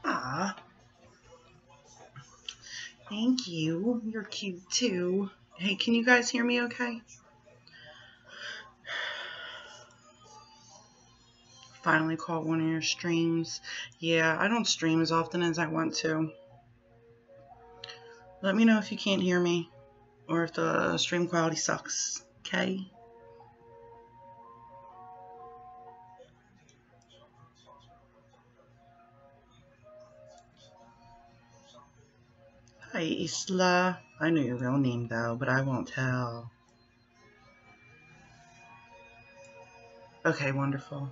Ah, thank you. You're cute too. Hey, can you guys hear me okay? Finally caught one of your streams. Yeah, I don't stream as often as I want to. Let me know if you can't hear me or if the stream quality sucks, okay? Hi, Isla. I know your real name though, but I won't tell. Okay, wonderful.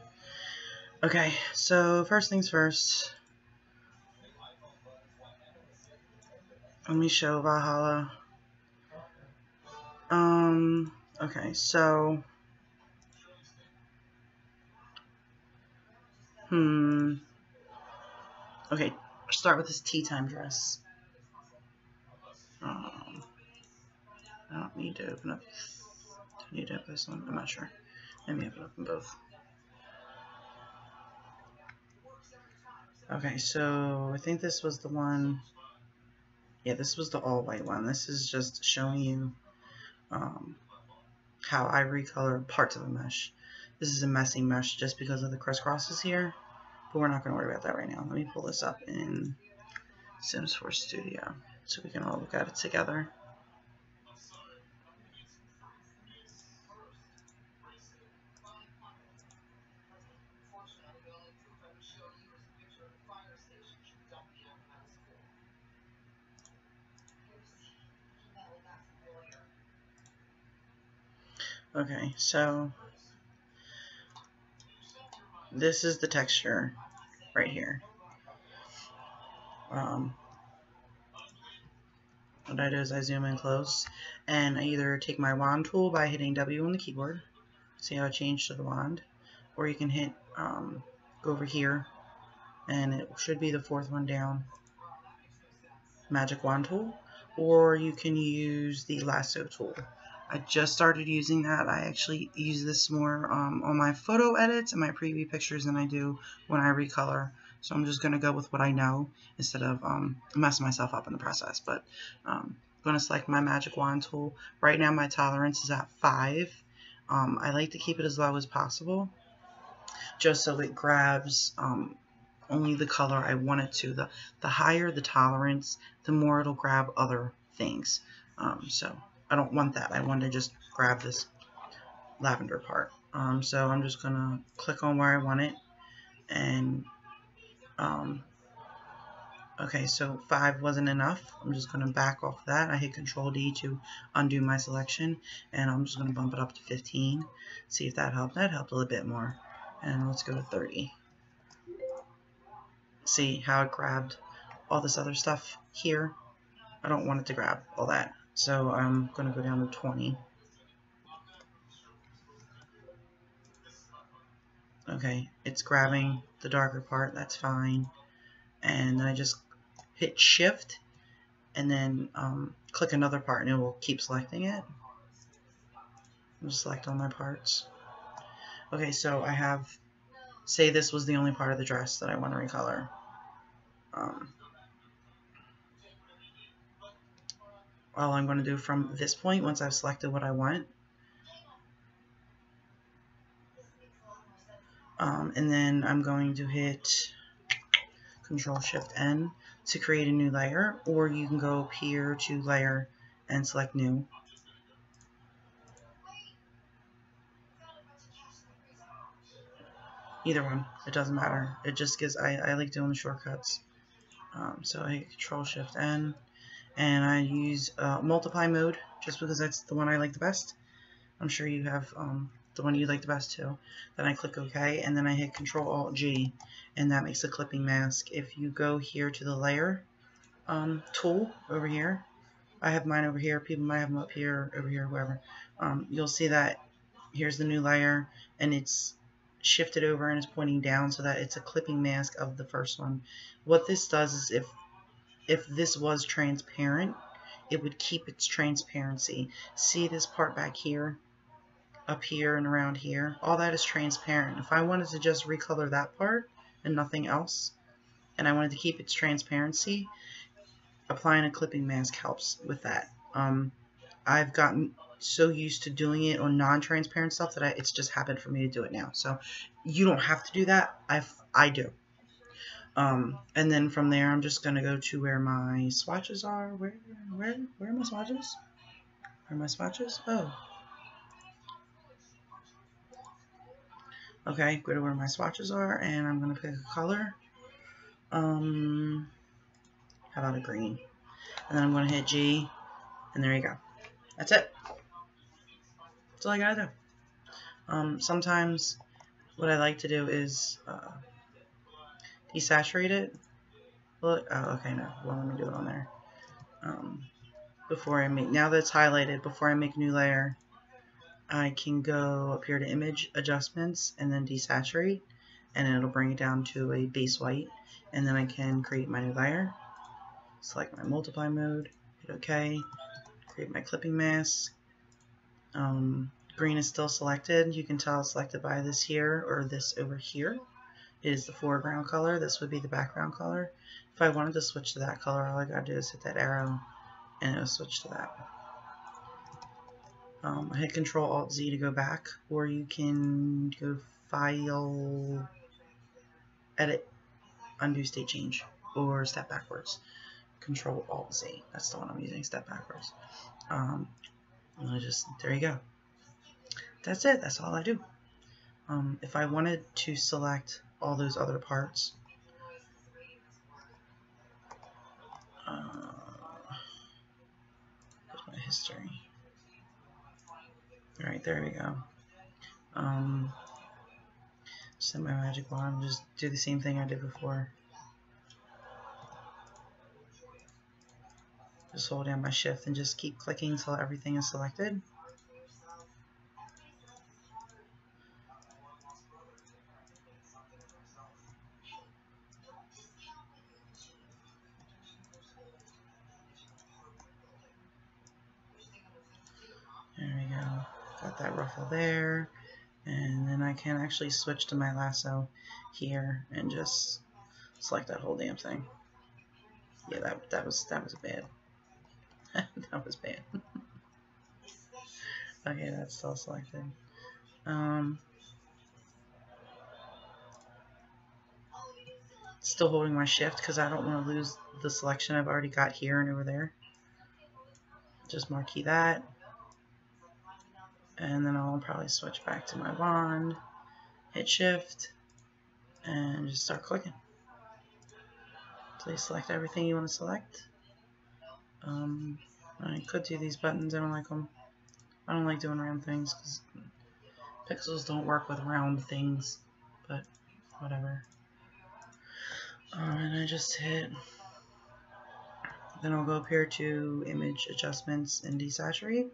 Okay, so first things first. Let me show Valhalla. Okay, so okay, start with this tea time dress. I don't need to open up. Do I need to open this one? I'm not sure. Let me open up them both. Okay, so I think this was the one. Yeah, this was the all white one. This is just showing you how I recolor parts of a mesh. This is a messy mesh just because of the crisscrosses here, but we're not going to worry about that right now. Let me pull this up in Sympxls Studio so we can all look at it together. Okay, so this is the texture right here. What I do is I zoom in close, and I either take my wand tool by hitting W on the keyboard. See how it changed to the wand? Or you can hit, go over here, and it should be the fourth one down, magic wand tool. Or you can use the lasso tool. I just started using that. I actually use this more on my photo edits and my preview pictures than I do when I recolor. So I'm just going to go with what I know instead of messing myself up in the process. But I'm going to select my magic wand tool. Right now my tolerance is at 5. I like to keep it as low as possible just so it grabs only the color I want it to. The higher the tolerance, the more it'll grab other things. So I don't want that. I want to just grab this lavender part. So I'm just gonna click on where I want it, and okay, so 5 wasn't enough. I'm just gonna back off that. I hit Control D to undo my selection, and I'm just gonna bump it up to 15. See if that helped. That helped a little bit more. And let's go to 30. See how it grabbed all this other stuff here? I don't want it to grab all that. So I'm gonna go down to 20. Okay, it's grabbing the darker part, that's fine. And then I just hit Shift and then click another part and it will keep selecting it. I'll just select all my parts. Okay, so I have, say this was the only part of the dress that I want to recolor. All I'm going to do from this point, once I've selected what I want, and then I'm going to hit Control Shift N to create a new layer, or you can go up here to Layer and select New. Either one, it doesn't matter. It just gives, I like doing the shortcuts. So I hit Control Shift N, and I use multiply mode just because that's the one I like the best. I'm sure you have the one you like the best too. Then I click OK, and then I hit Control Alt G, and that makes a clipping mask. If you go here to the layer tool over here, I have mine over here, people might have them up here, over here, wherever. You'll see that here's the new layer, and it's shifted over and it's pointing down so that it's a clipping mask of the first one. What this does is if this was transparent, it would keep its transparency. See this part back here, up here and around here? All that is transparent. If I wanted to just recolor that part and nothing else, and I wanted to keep its transparency, applying a clipping mask helps with that. I've gotten so used to doing it on non-transparent stuff that it's just happened for me to do it now. So you don't have to do that. I do. And then from there, I'm just gonna go to where my swatches are. Where are my swatches? Where are my swatches? Oh. Okay, go to where my swatches are, and I'm gonna pick a color. How about a green? And then I'm gonna hit G, and there you go. That's it. That's all I gotta do. Sometimes what I like to do is desaturate it. Look, oh, okay, no. Well, let me do it on there. Before I make, now that it's highlighted, before I make a new layer, I can go up here to Image Adjustments and then Desaturate, and it'll bring it down to a base white, and then I can create my new layer. Select my multiply mode, hit OK, create my clipping mask. Green is still selected. You can tell it's selected by this here or this over here. It is the foreground color. This would be the background color. If I wanted to switch to that color, all I gotta do is hit that arrow and it'll switch to that. I hit Control Alt Z to go back, or you can go File, Edit, Undo State Change, or Step Backwards. Control Alt Z. That's the one I'm using. Step backwards. There you go. That's it. That's all I do. If I wanted to select all those other parts, here's my history. All right, there we go. Set my magic wand. Just do the same thing I did before. Just hold down my shift and just keep clicking until everything is selected. There we go. Got that ruffle there. And then I can actually switch to my lasso here and just select that whole damn thing. Yeah, that was bad. That was bad. Okay, that's still selected. Still holding my shift because I don't want to lose the selection I've already got here and over there. Just marquee that. And then I'll probably switch back to my wand, hit shift, and just start clicking. Please select everything you want to select. I could do these buttons, I don't like them. I don't like doing round things because pixels don't work with round things, but whatever. And I just hit, then I'll go up here to image adjustments and desaturate.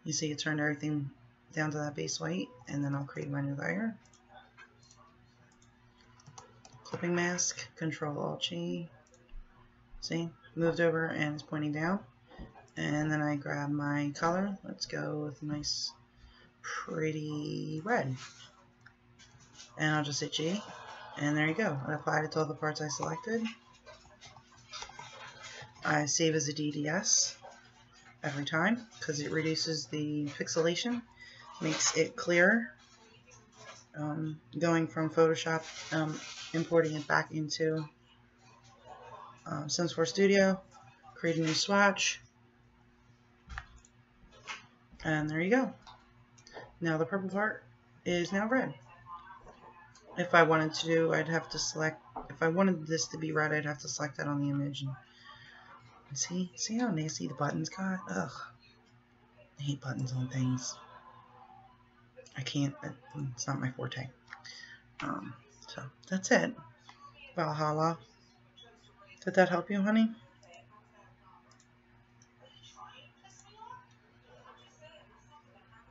You see it turned everything down to that base white, and then I'll create my new layer. Clipping mask, Control Alt G. See, moved over and it's pointing down. And then I grab my color. Let's go with a nice pretty red. And I'll just hit G. And there you go. I applied it to all the parts I selected. I save as a DDS every time because it reduces the pixelation, makes it clearer. Going from Photoshop, importing it back into Sympxls Studio, create a new swatch, and there you go. Now the purple part is now red. If I wanted to, I'd have to select, if I wanted this to be red, I'd have to select that on the image. And see how nasty the buttons got? Ugh. I hate buttons on things. I can't, it's not my forte. So that's it. Valhalla. Did that help you, honey?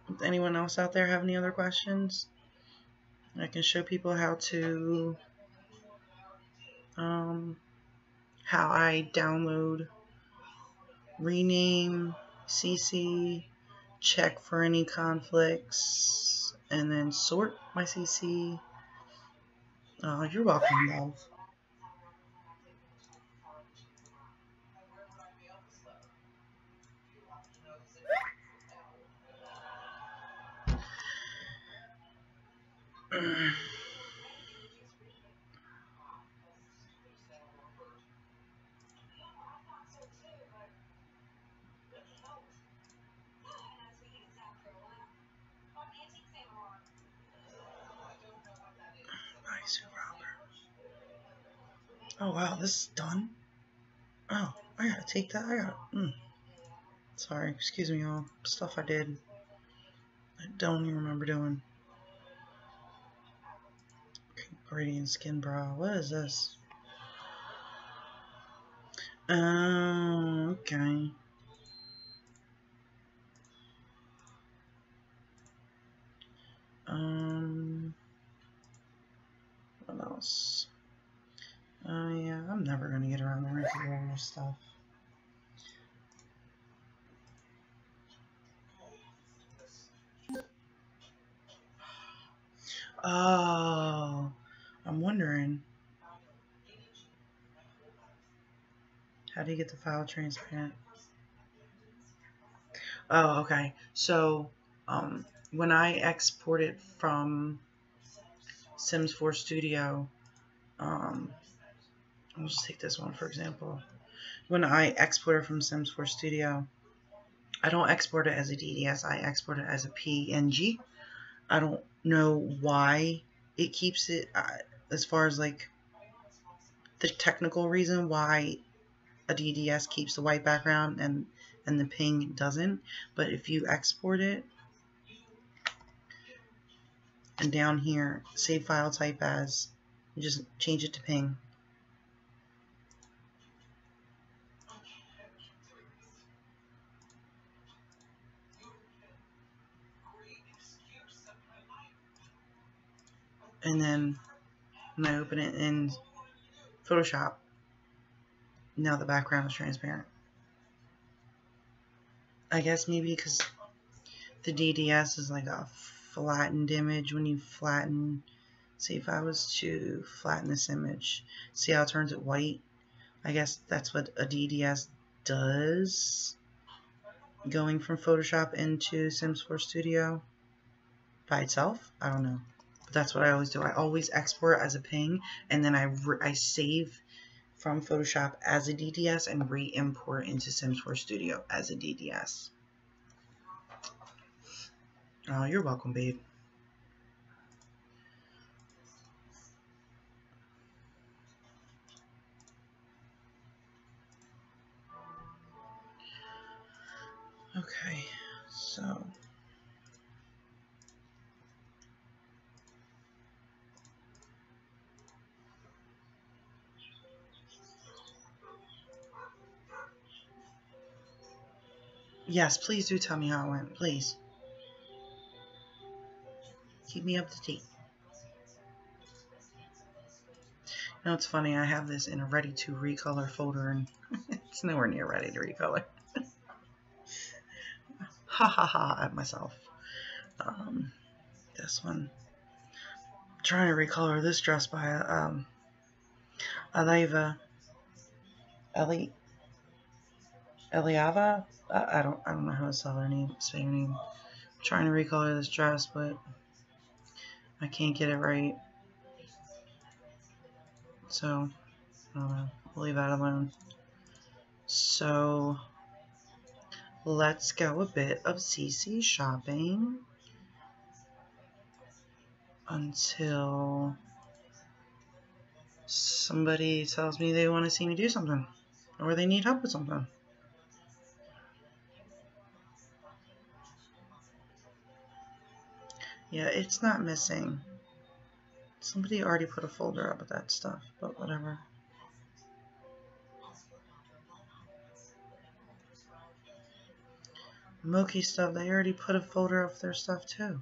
Does anyone else out there have any other questions? I can show people how to, how I download, rename, CC, check for any conflicts, and then sort my CC. Oh, you're welcome, love. Oh wow, this is done. Oh, I gotta take that. Sorry, excuse me, y'all. Stuff I did. I don't even remember doing. Gradient skin brow. What is this? Okay. What else? Yeah, I'm never gonna get around the regular stuff. Oh, I'm wondering. How do you get the file transparent? Oh, okay. So, when I export it from Sympxls Studio, I'll just take this one for example. When I export it from Sympxls Studio, I don't export it as a DDS, I export it as a PNG. I don't know why it keeps it, as far as like the technical reason why a DDS keeps the white background and the ping doesn't, but if you export it, and down here, save file type as, you just change it to ping. And then when I open it in Photoshop, now the background is transparent. I guess maybe because the DDS is like a flattened image. When you flatten, see if I was to flatten this image, see how it turns it white? I guess that's what a DDS does, going from Photoshop into Sympxls Studio by itself. I don't know, but that's what I always do. I always export as a ping, and then I save from Photoshop as a DDS and re-import into Sympxls Studio as a DDS. Oh, you're welcome, babe. Okay, so yes, please do tell me how it went. Please keep me up to date. You know, it's funny. I have this in a ready to recolor folder, and it's nowhere near ready to recolor. Ha ha ha at myself. This one. I'm trying to recolor this dress by Aliva. Eliava? I don't know how to say her name. I'm trying to recolor this dress, but I can't get it right. So I don't know. We'll leave that alone. So let's go a bit of CC shopping until somebody tells me they want to see me do something or they need help with something. Yeah, it's not missing. Somebody already put a folder up with that stuff, but whatever. Moki stuff, they already put a folder up their stuff too.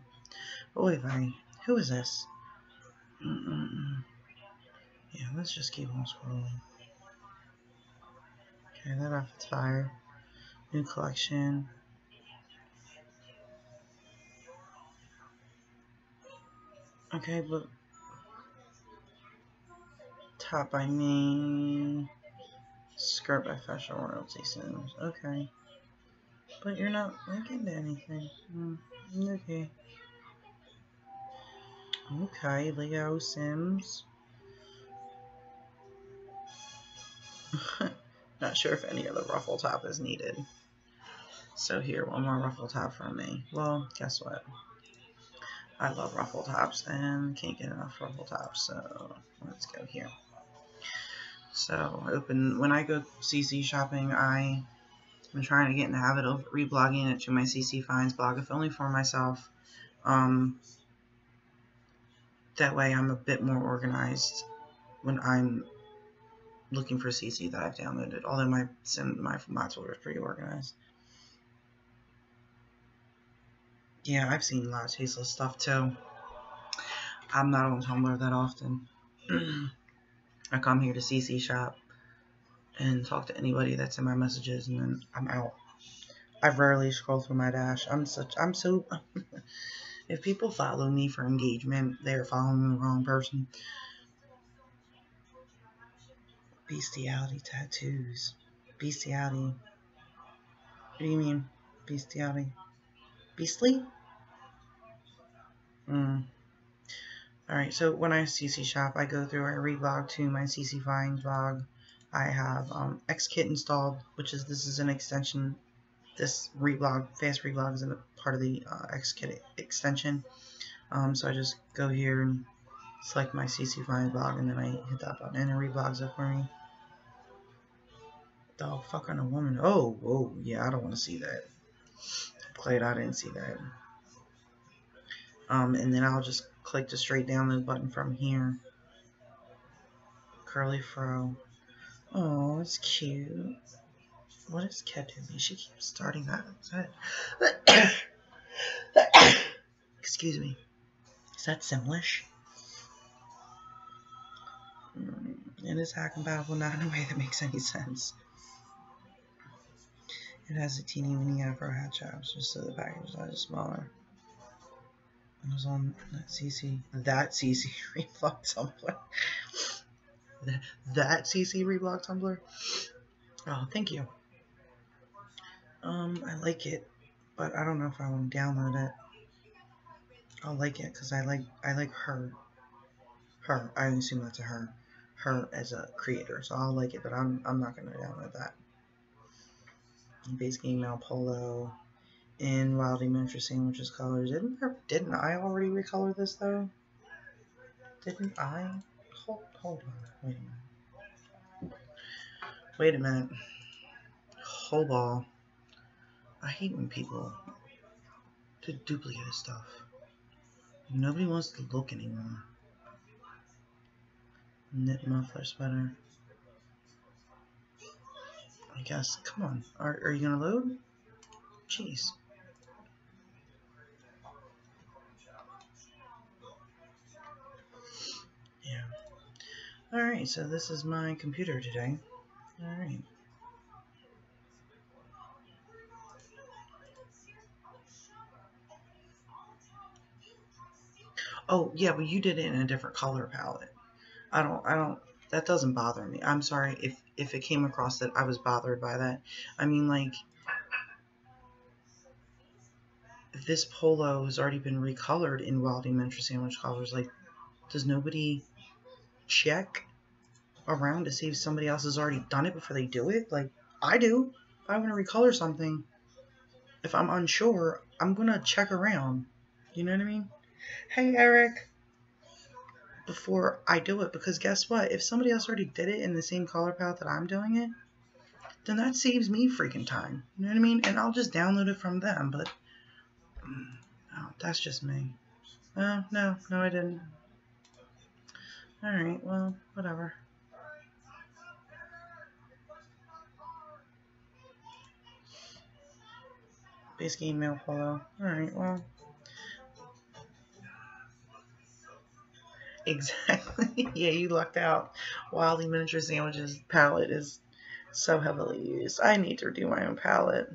Oh, wait, who is this? Yeah, let's just keep on scrolling. Okay, that outfit's fire. New collection. Okay, but top by me. Skirt by Fashion Royalty Sims. Okay. But you're not linking to anything. Okay. Okay, Leo Sims. Not sure if any other ruffle top is needed. So here, one more ruffle top from me. Well, guess what? I love ruffle tops and can't get enough ruffle tops, so let's go here. So when I go CC shopping, I'm trying to get in the habit of reblogging it to my CC Finds blog, if only for myself. That way I'm a bit more organized when I'm looking for CC that I've downloaded, although my mod folder is pretty organized. Yeah, I've seen a lot of tasteless stuff too. I'm not on Tumblr that often. I come here to CC shop and talk to anybody that's in my messages, and then I'm out. I rarely scroll through my dash. I'm so if people follow me for engagement, they're following the wrong person. Bestiality tattoos. Bestiality. What do you mean? Bestiality. Beastly? Alright, so when I CC shop, I go through, I reblog to my CC Finds blog. I have Xkit installed, this is an extension. This fast reblog is a part of the Xkit extension. So I just go here and select my CC Finds blog, and then I hit that button, and it reblogs it for me. Dog fucking a woman. Oh, yeah, I don't want to see that. Glad I didn't see that. And then I'll just click the straight download button from here. Curly fro. Oh, it's cute. What is Cat doing? She keeps starting that. Excuse me. Is that Sympxls? It is hack compatible, not in a way that makes any sense. It has a teeny weeny afro hat chops, just so the package size is smaller. It was on that CC reblog Tumblr. that CC reblog Tumblr. Oh, thank you. I like it, but I don't know if I want to download it. I'll like it because I like her. I assume that's a her. Her as a creator, so I'll like it, but I'm not gonna download that. Basic email polo, in Wild Adventure Sandwiches colors. Didn't I already recolor this though? Didn't I? Hold on. Wait a minute. Hold on. I hate when people do duplicate stuff. Nobody wants to look anymore. Knit muffler sweater. I guess. Come on. Are you gonna load? Jeez. Yeah. Alright, so this is my computer today. Alright. Oh, yeah, but you did it in a different color palette. That doesn't bother me. I'm sorry if it came across that I was bothered by that. I mean, like, if this polo has already been recolored in Wild Adventure Sandwich colors, like, does nobody check around to see if somebody else has already done it before they do it? Like, I do. If I want to recolor something, if I'm unsure, I'm going to check around. You know what I mean? Hey, Eric. Before I do it, because guess what? If somebody else already did it in the same color palette that I'm doing it, then that saves me freaking time. You know what I mean? And I'll just download it from them, but oh, that's just me. Oh, no, I didn't. Alright, well, whatever. Base game mail polo. Alright, well. Exactly. Yeah, you lucked out. Wildly Miniature Sandwiches palette is so heavily used. I need to do my own palette.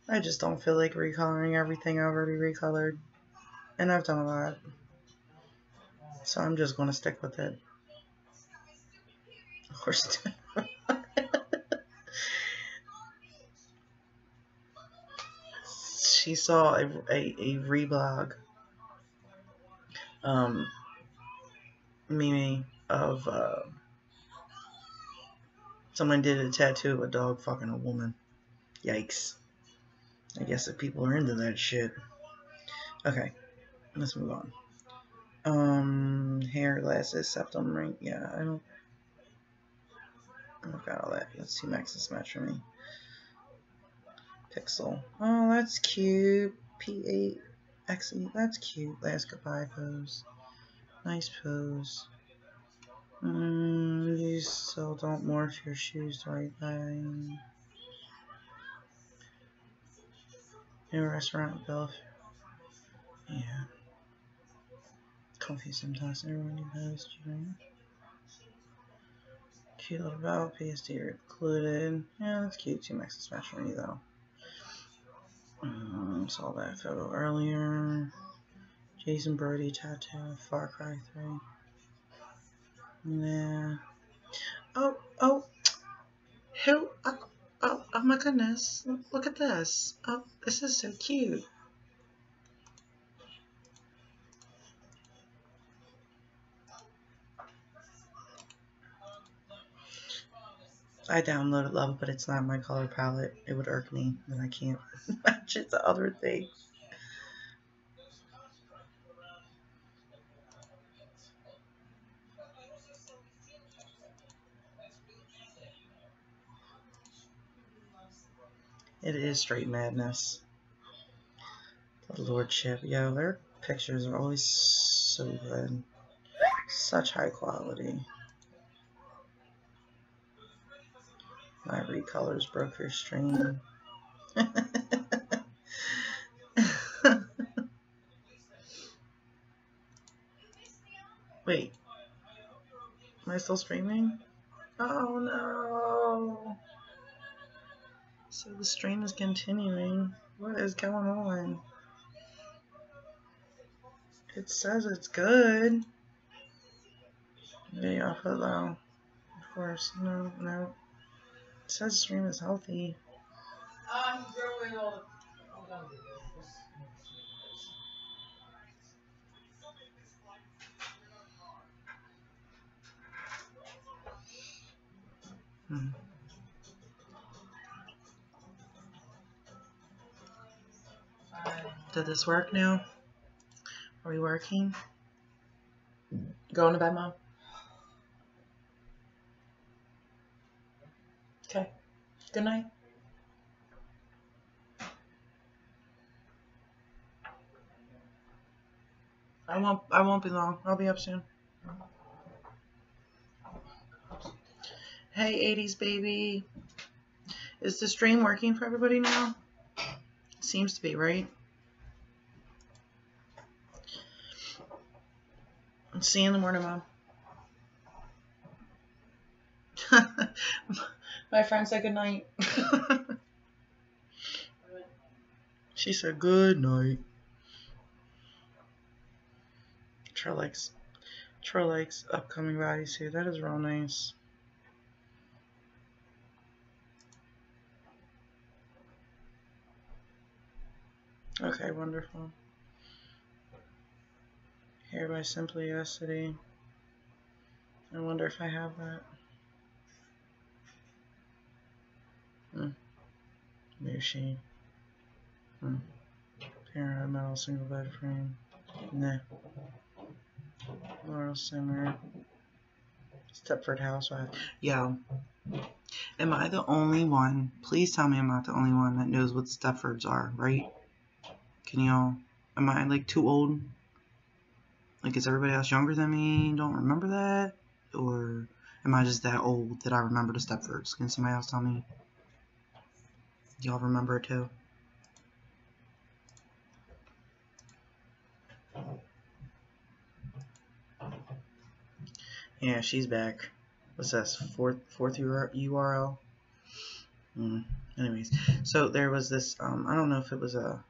I just don't feel like recoloring everything I already recolored. And I've done a lot. So I'm just going to stick with it. Of course. She saw a reblog meme of someone did a tattoo of a dog fucking a woman. Yikes. I guess that people are into that shit. Okay, let's move on. Hair, glasses, septum ring. Yeah, I got all that. Let's see Max's match for me. Pixel. Oh, that's cute. P8 XE. That's cute. Last goodbye pose. Nice pose. You still don't morph your shoes the right way. New restaurant bill. Yeah. Comfy sometimes. Everyone you post, you know. Cute little bell. PSD included. Yeah, that's cute. 2 Max's match for me though. Saw that photo earlier. Jason Brody tattoo. Far Cry 3. Yeah. Oh. Who? Oh my goodness. Look at this. Oh, this is so cute. I downloaded Love, but it's not my color palette. It would irk me that I can't match it to other things. It is straight madness. The Lordship. Yo, their pictures are always so good. Such high quality. My recolors broke your stream. Wait. Am I still streaming? Oh no. So the stream is continuing. What is going on? It says it's good. Video output low. Of course. No. It says stream is healthy. Did this work now? Are we working? Going to bed, Mom? Okay. Good night. I won't be long. I'll be up soon. Hey, 80s baby. Is the stream working for everybody now? Seems to be, right? See you in the morning, Mom. My friend said good night. She said good night. Trollex upcoming bodysuit. That is real nice. Okay, wonderful. Hair by Simply Yesterday. I wonder if I have that. Maybe she. Parent metal single bed frame. Nah. Laurel Simmer. Stepford Housewife. Yeah. Am I the only one? Please tell me I'm not the only one that knows what Stepfords are, right? Can y'all? Am I like too old? Like, is everybody else younger than me? Don't remember that? Or am I just that old that I remember the Stepfords? Can somebody else tell me? Y'all remember it too? Yeah, she's back. What's this? Fourth URL? Anyways, so there was this, I don't know if it was a,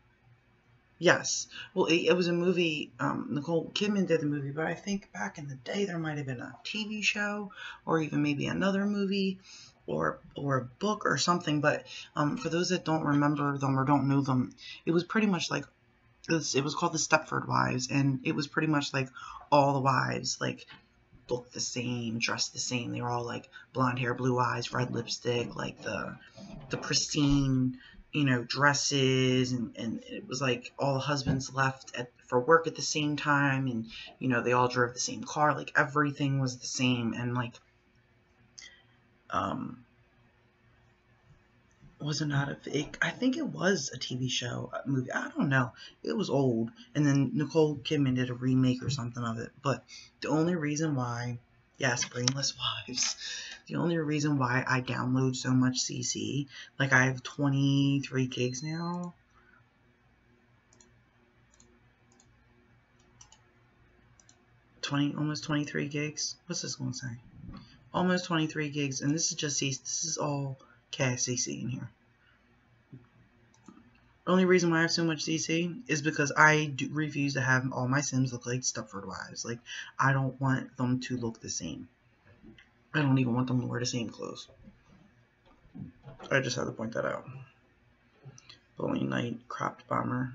yes. Well, it was a movie, Nicole Kidman did the movie, but I think back in the day there might have been a TV show or even maybe another movie or a book or something, but for those that don't remember them or don't know them, it was pretty much like, it was called the Stepford Wives, and it was pretty much like all the wives, like, looked the same, dressed the same. They were all like blonde hair, blue eyes, red lipstick, like the pristine, dresses, and it was like all the husbands left for work at the same time, and they all drove the same car. Like everything was the same, and like was it not I think it was a TV show, a movie. I don't know. It was old. And then Nicole Kidman did a remake or something of it. But the only reason why, yes, Brainless Wives, the only reason why I download so much CC, like I have 23 gigs now. Almost 23 gigs. What's this going to say? Almost 23 gigs. And this is just CC. This is all cast CC in here. Only reason why I have so much CC is because I refuse to have all my Sims look like Stepford Wives. Like, I don't want them to look the same. I don't even want them to wear the same clothes. I just had to point that out. Bowling Knight, Cropped Bomber.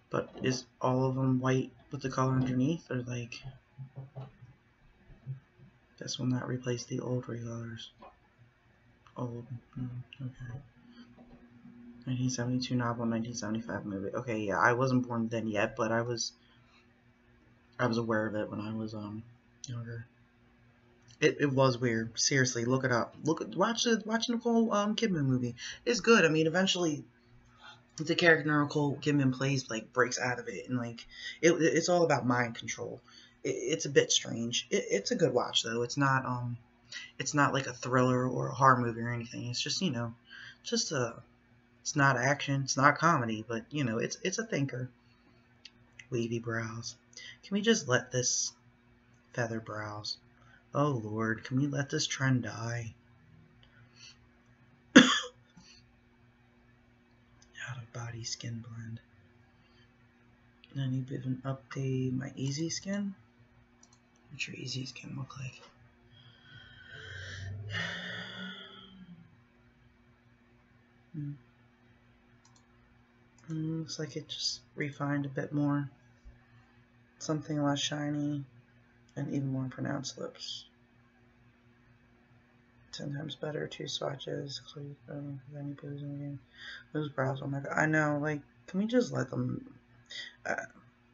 But is all of them white with the color underneath, or like... This will not replace the old recolors. Old. Okay. 1972 novel, 1975 movie. Okay, yeah, I wasn't born then yet, but I was aware of it when I was younger. It was weird. Seriously, look it up. Watch the Nicole Kidman movie. It's good. I mean, eventually the character Nicole Kidman plays like breaks out of it, and like it's all about mind control. It's a bit strange. It's a good watch though. It's not like a thriller or a horror movie or anything. It's just it's not action, it's not comedy, but it's a thinker. Wavy brows. Can we just let this feather brows? Oh Lord, can we let this trend die? Out of body skin blend. I need to even update my easy skin. What's your easy skin look like? Looks like it just refined a bit more. Something less shiny and even more pronounced lips. 10 times better, 2 swatches. Any booze in the game. Those brows, oh my god. I know, like, Can we just let them...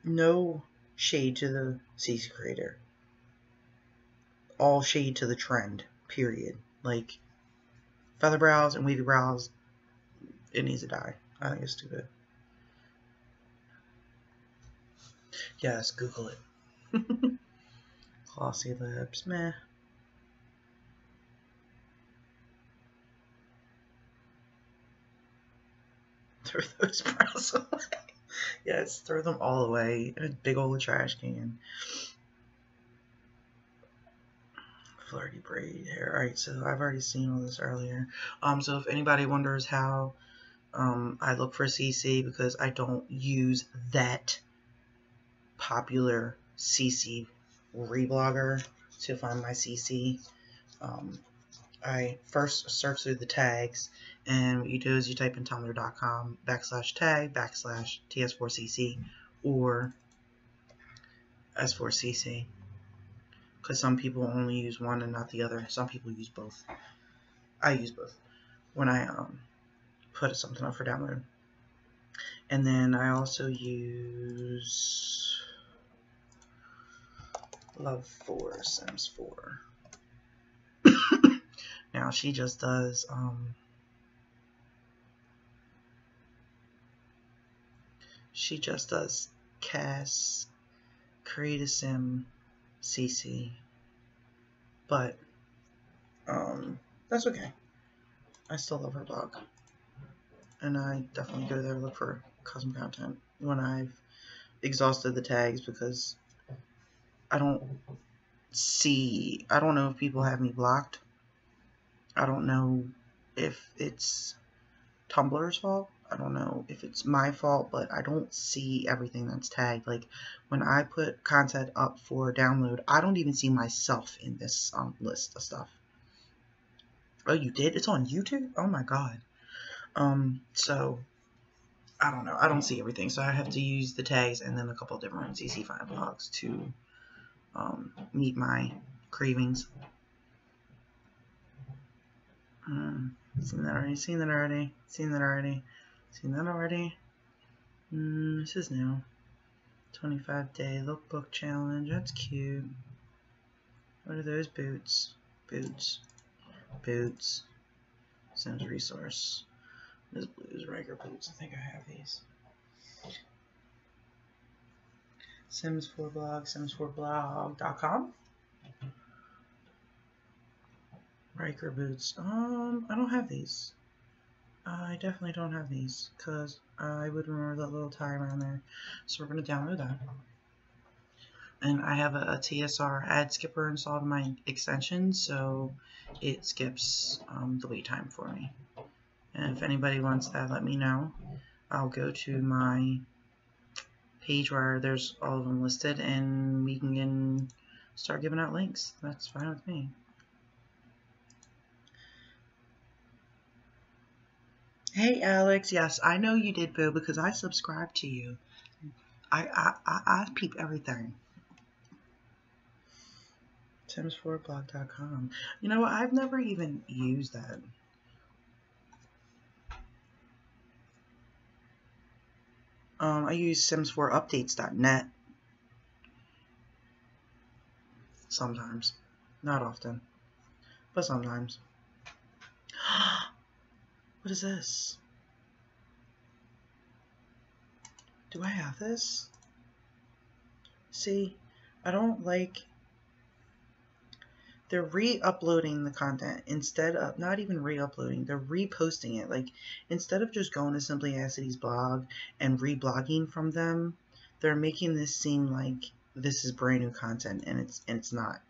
no shade to the CC creator. All shade to the trend, period. Like, feather brows and wavy brows, it needs to die. I think it's stupid. Yes, Google it. Glossy lips, meh. Throw those brows away. Yes, throw them all away in a big old trash can. Flirty braid hair. Alright, so I've already seen all this earlier. So if anybody wonders how I look for CC, because I don't use that popular CC reblogger to find my CC. I first search through the tags, and what you do is you type in tumblr.com /tag /TS4CC or S4CC, because some people only use one and not the other. Some people use both. I use both when I put something up for download. And then I also use Love 4 Sims 4. Now she just does cast, create a sim, CC, but that's okay. I still love her blog, and I definitely go there to look for custom content when I've exhausted the tags, because I don't know if people have me blocked. I don't know if it's Tumblr's fault. I don't know if it's my fault, but I don't see everything that's tagged. Like, when I put content up for download, I don't even see myself in this list of stuff. Oh, you did? It's on YouTube? Oh my god. So, I don't know. I don't see everything, so I have to use the tags and then a couple different CC Find blogs to meet my cravings. Seen that already. This is new. 25-day lookbook challenge. That's cute. What are those boots? Boots. Sims resource. This blues Riker boots. I think I have these. Sims4 blog, sims4blog.com. Riker boots. I don't have these. I definitely don't have these, because I would remember that little tie around there. So we're going to download that. And I have a TSR ad skipper installed in my extension, so it skips the wait time for me. And if anybody wants that, let me know. I'll go to my page where there's all of them listed, and we can start giving out links. That's fine with me. Hey Alex, yes, I know you did, boo, because I subscribed to you. I peep everything. Sims4blog.com. You know what? I've never even used that. I use Sims4updates.net. Sometimes. Not often. But sometimes. What is this? Do I have this? See, I don't like... They're re-uploading the content instead of, not even re-uploading, they're reposting it. Like, instead of just going to Simply Acidy's blog and reblogging from them, they're making this seem like this is brand new content, and it's not.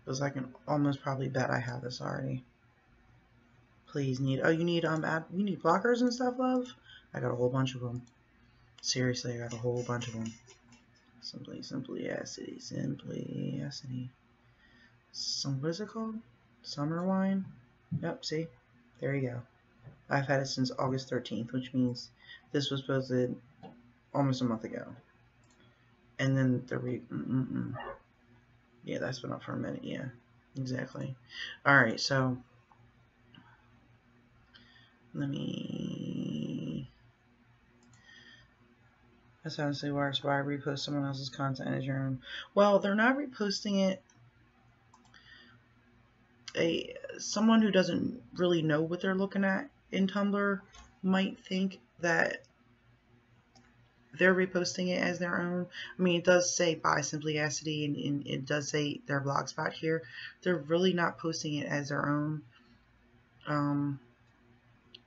Because I can almost probably bet I have this already. Please you need you need blockers and stuff, love? I got a whole bunch of them. Seriously, I got a whole bunch of them. Simply Acid. What is it called? Summer wine? Yep, see? There you go. I've had it since August 13th, which means this was posted almost a month ago. And then the Yeah, that's been up for a minute. Yeah, exactly. Alright, so let me. That's honestly worse. Why repost someone else's content as your own? Well, they're not reposting it. Someone who doesn't really know what they're looking at in Tumblr might think that they're reposting it as their own. I mean, it does say by Simply Acity, and it does say their blog spot here. They're really not posting it as their own.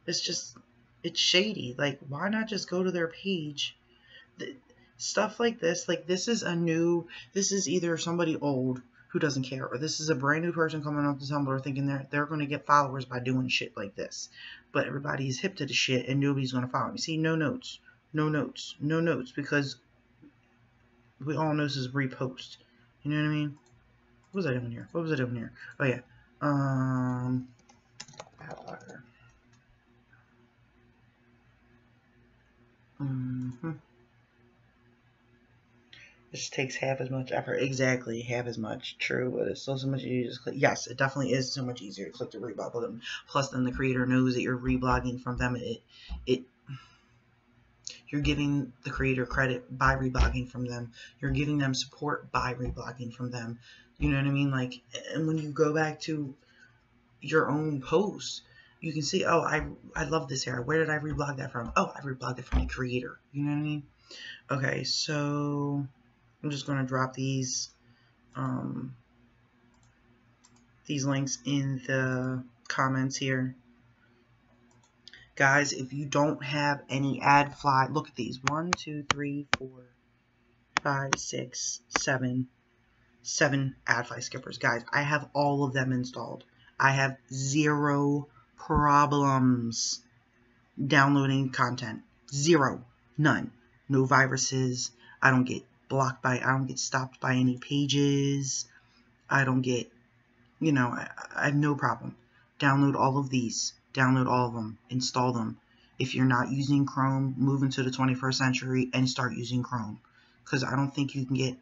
It's just, it's shady. Like, why not just go to their page? Stuff like this is this is either somebody old who doesn't care, or this is a brand new person coming up to Tumblr thinking they're going to get followers by doing shit like this. But everybody's hip to the shit and nobody's going to follow me. See, no notes, no notes, no notes, because we all know this is repost. You know what I mean? What was I doing here? What was I doing here? Oh yeah. Ad blocker. This takes half as much effort. Exactly, half as much. True, but it's still so much easier to just click. Yes, it definitely is so much easier to click the reblog button. Plus, then the creator knows that you're reblogging from them. You're giving the creator credit by reblogging from them. You're giving them support by reblogging from them. You know what I mean? Like, and when you go back to your own post, you can see, oh, I love this area. Where did I reblog that from? Oh, I reblogged it from the creator. You know what I mean? Okay, so I'm just going to drop these links in the comments here. Guys, if you don't have any ad fly, look at these. 1, 2, 3, 4, 5, 6, 7 ad fly skippers. Guys, I have all of them installed. I have 0 problems downloading content. 0. None. No viruses. I don't get stopped by any pages. I don't get, I have no problem. Download all of these. Download all of them. Install them. If you're not using Chrome, move into the 21st century and start using Chrome. Because I don't think you can get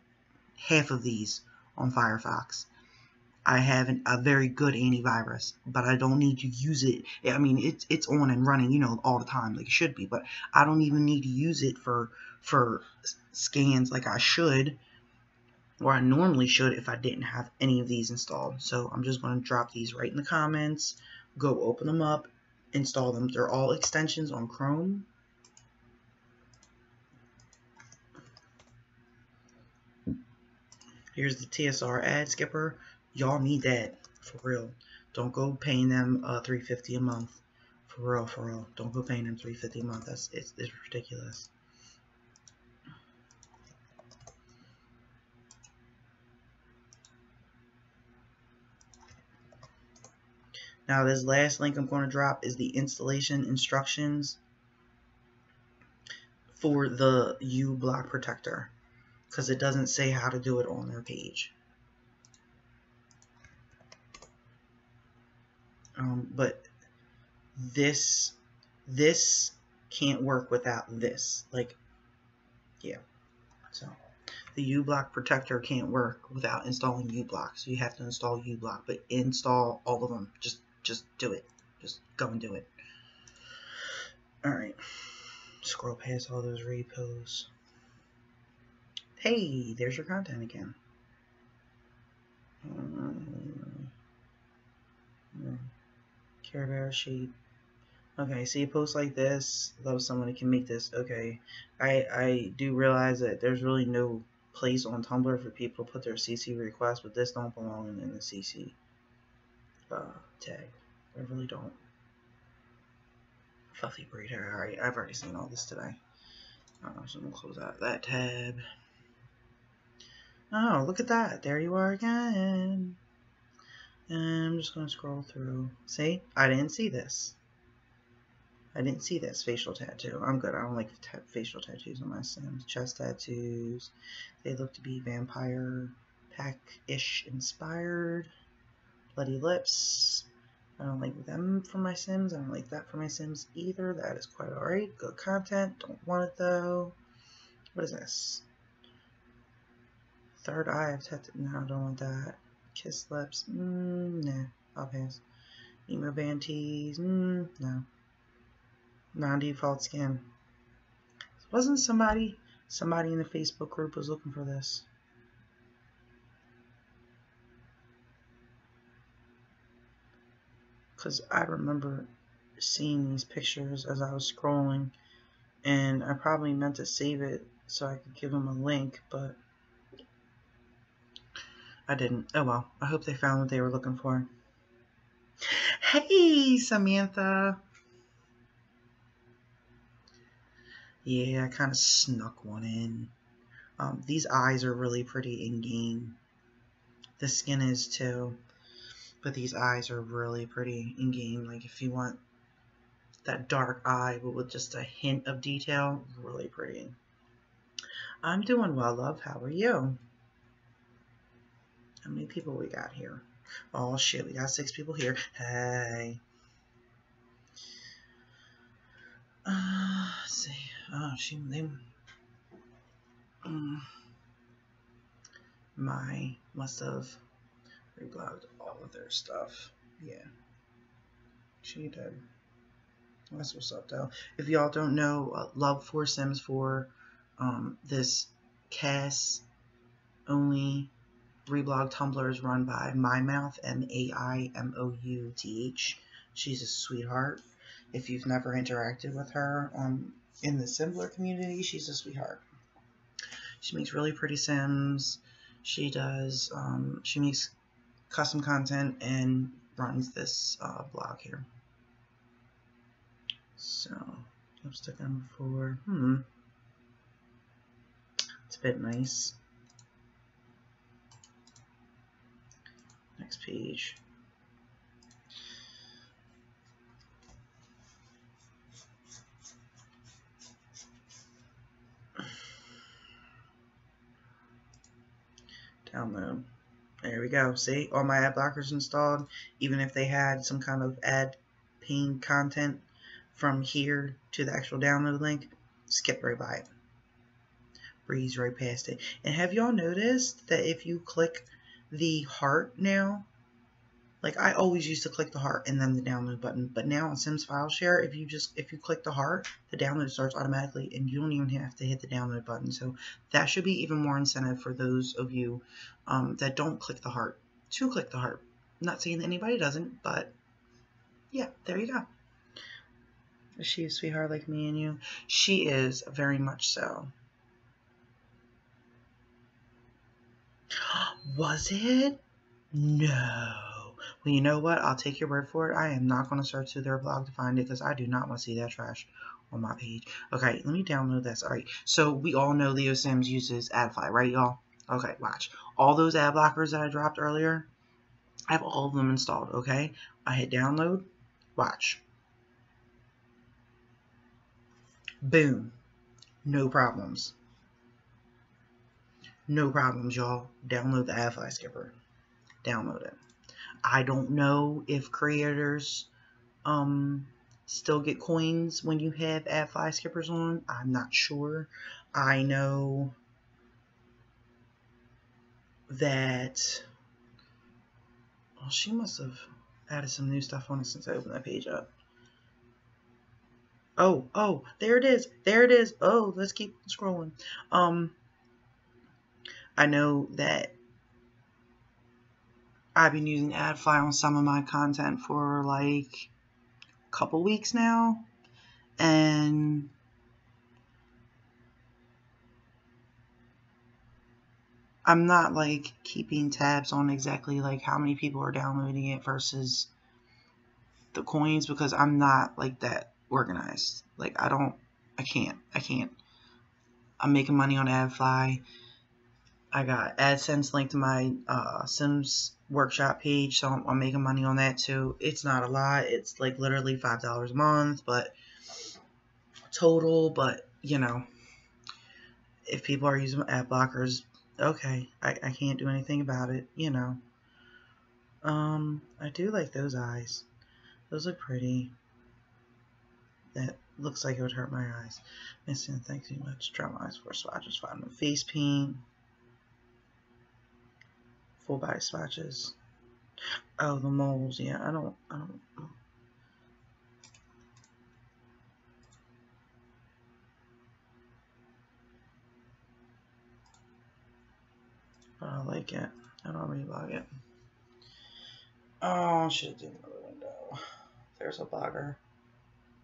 half of these on Firefox. I have a very good antivirus, but I don't need to use it. I mean, it's on and running, all the time, like it should be. But I don't even need to use it for scans like I should, or I normally should, if I didn't have any of these installed. So I'm just going to drop these right in the comments. Go open them up, install them. They're all extensions on Chrome. Here's the TSR ad skipper. Y'all need that, for real. Don't go paying them $3.50 a month. For real. Don't go paying them $3.50 a month. It's ridiculous. Now, this last link I'm going to drop is the installation instructions for the uBlock protector, because it doesn't say how to do it on their page. But this can't work without this. Like, yeah. So the uBlock protector can't work without installing uBlock. So you have to install uBlock, but install all of them. Just do it. Just go and do it. All right. Scroll past all those repos. Hey, there's your content again. Care Bear sheet. Okay, see a post like this, love someone who can make this. Okay, I do realize that there's really no place on Tumblr for people to put their CC requests, but this don't belong in the CC tag. I really don't. Fluffy breeder. Alright, I've already seen all this today. So I'm going to close out that tab. Oh, look at that. There you are again. And I'm just going to scroll through. See? I didn't see this. I didn't see this facial tattoo. I'm good. I don't like facial tattoos on my Sims. Chest tattoos. They look to be vampire pack-ish inspired. Bloody lips. I don't like them for my Sims. I don't like that for my Sims either. That is quite alright. Good content. Don't want it though. What is this? Third eye I've tattooed. No, I don't want that. Kiss lips. Nah, I'll pass. Emo band tees. No. Non-default skin. Wasn't somebody in the Facebook group was looking for this? Because I remember seeing these pictures as I was scrolling, and I probably meant to save it so I could give them a link, but I didn't. Oh well, I hope they found what they were looking for. Hey, Samantha. Yeah, I kind of snuck one in. These eyes are really pretty in game. The skin is too, but these eyes are really pretty in game. Like if you want that dark eye, but with just a hint of detail, really pretty. I'm doing well, love. How are you? How many people we got here? Oh shit, we got 6 people here. Hey. Let's see. Oh, my must have reblogged all of their stuff. Yeah, she did. That's what's up, though. If y'all don't know, Love for Sims 4, this cast only reblog Tumblr is run by Mymouth, Maimouth. She's a sweetheart. If you've never interacted with her in the Simbler community, she's a sweetheart. She makes really pretty Sims. She does. She makes custom content and runs this blog here. So, lipstick number 4. It's a bit nice. Next page. Download. There we go. See, all my ad blockers installed. Even if they had some kind of ad pane content from here to the actual download link, skip right by it. Breeze right past it. And have y'all noticed that if you click the heart now, like I always used to click the heart and then the download button, but now on Sims File Share, if you click the heart, the download starts automatically and you don't even have to hit the download button. So that should be even more incentive for those of you that don't click the heart to click the heart. I'm not saying that anybody doesn't, but yeah, there you go. Is she a sweetheart like me and you? She is, very much so. Was it? No. Well, you know what? I'll take your word for it. I am not going to search through their blog to find it because I do not want to see that trash on my page. Okay, let me download this. All right, so we all know Leo Sims uses AdFly, right, y'all? Okay, watch. All those ad blockers that I dropped earlier, I have all of them installed, okay? I hit download. Watch. Boom. No problems. No problems, y'all. Download the AdFly skipper. Download it. I don't know if creators still get coins when you have AdFly skippers on. I'm not sure. I know that she must have added some new stuff on it since I opened that page up. Oh, there it is. There it is. Oh, let's keep scrolling. I know that I've been using AdFly on some of my content for like a couple weeks now, and I'm not like keeping tabs on exactly like how many people are downloading it versus the coins because I'm not like that organized. Like I can't. I'm making money on AdFly. I got AdSense linked to my Sims workshop page, so I'm making money on that too. It's not a lot. It's like literally $5 a month, but total. But you know, if people are using ad blockers, okay, I can't do anything about it. You know. I do like those eyes. Those look pretty. That looks like it would hurt my eyes. Missing, thanks so much. Draw my eyes for swatches. Find the face paint. full body swatches. Oh, the moles. Yeah, I don't. But I like it. I don't reblog it. Oh, I should have done another window. There's a blogger.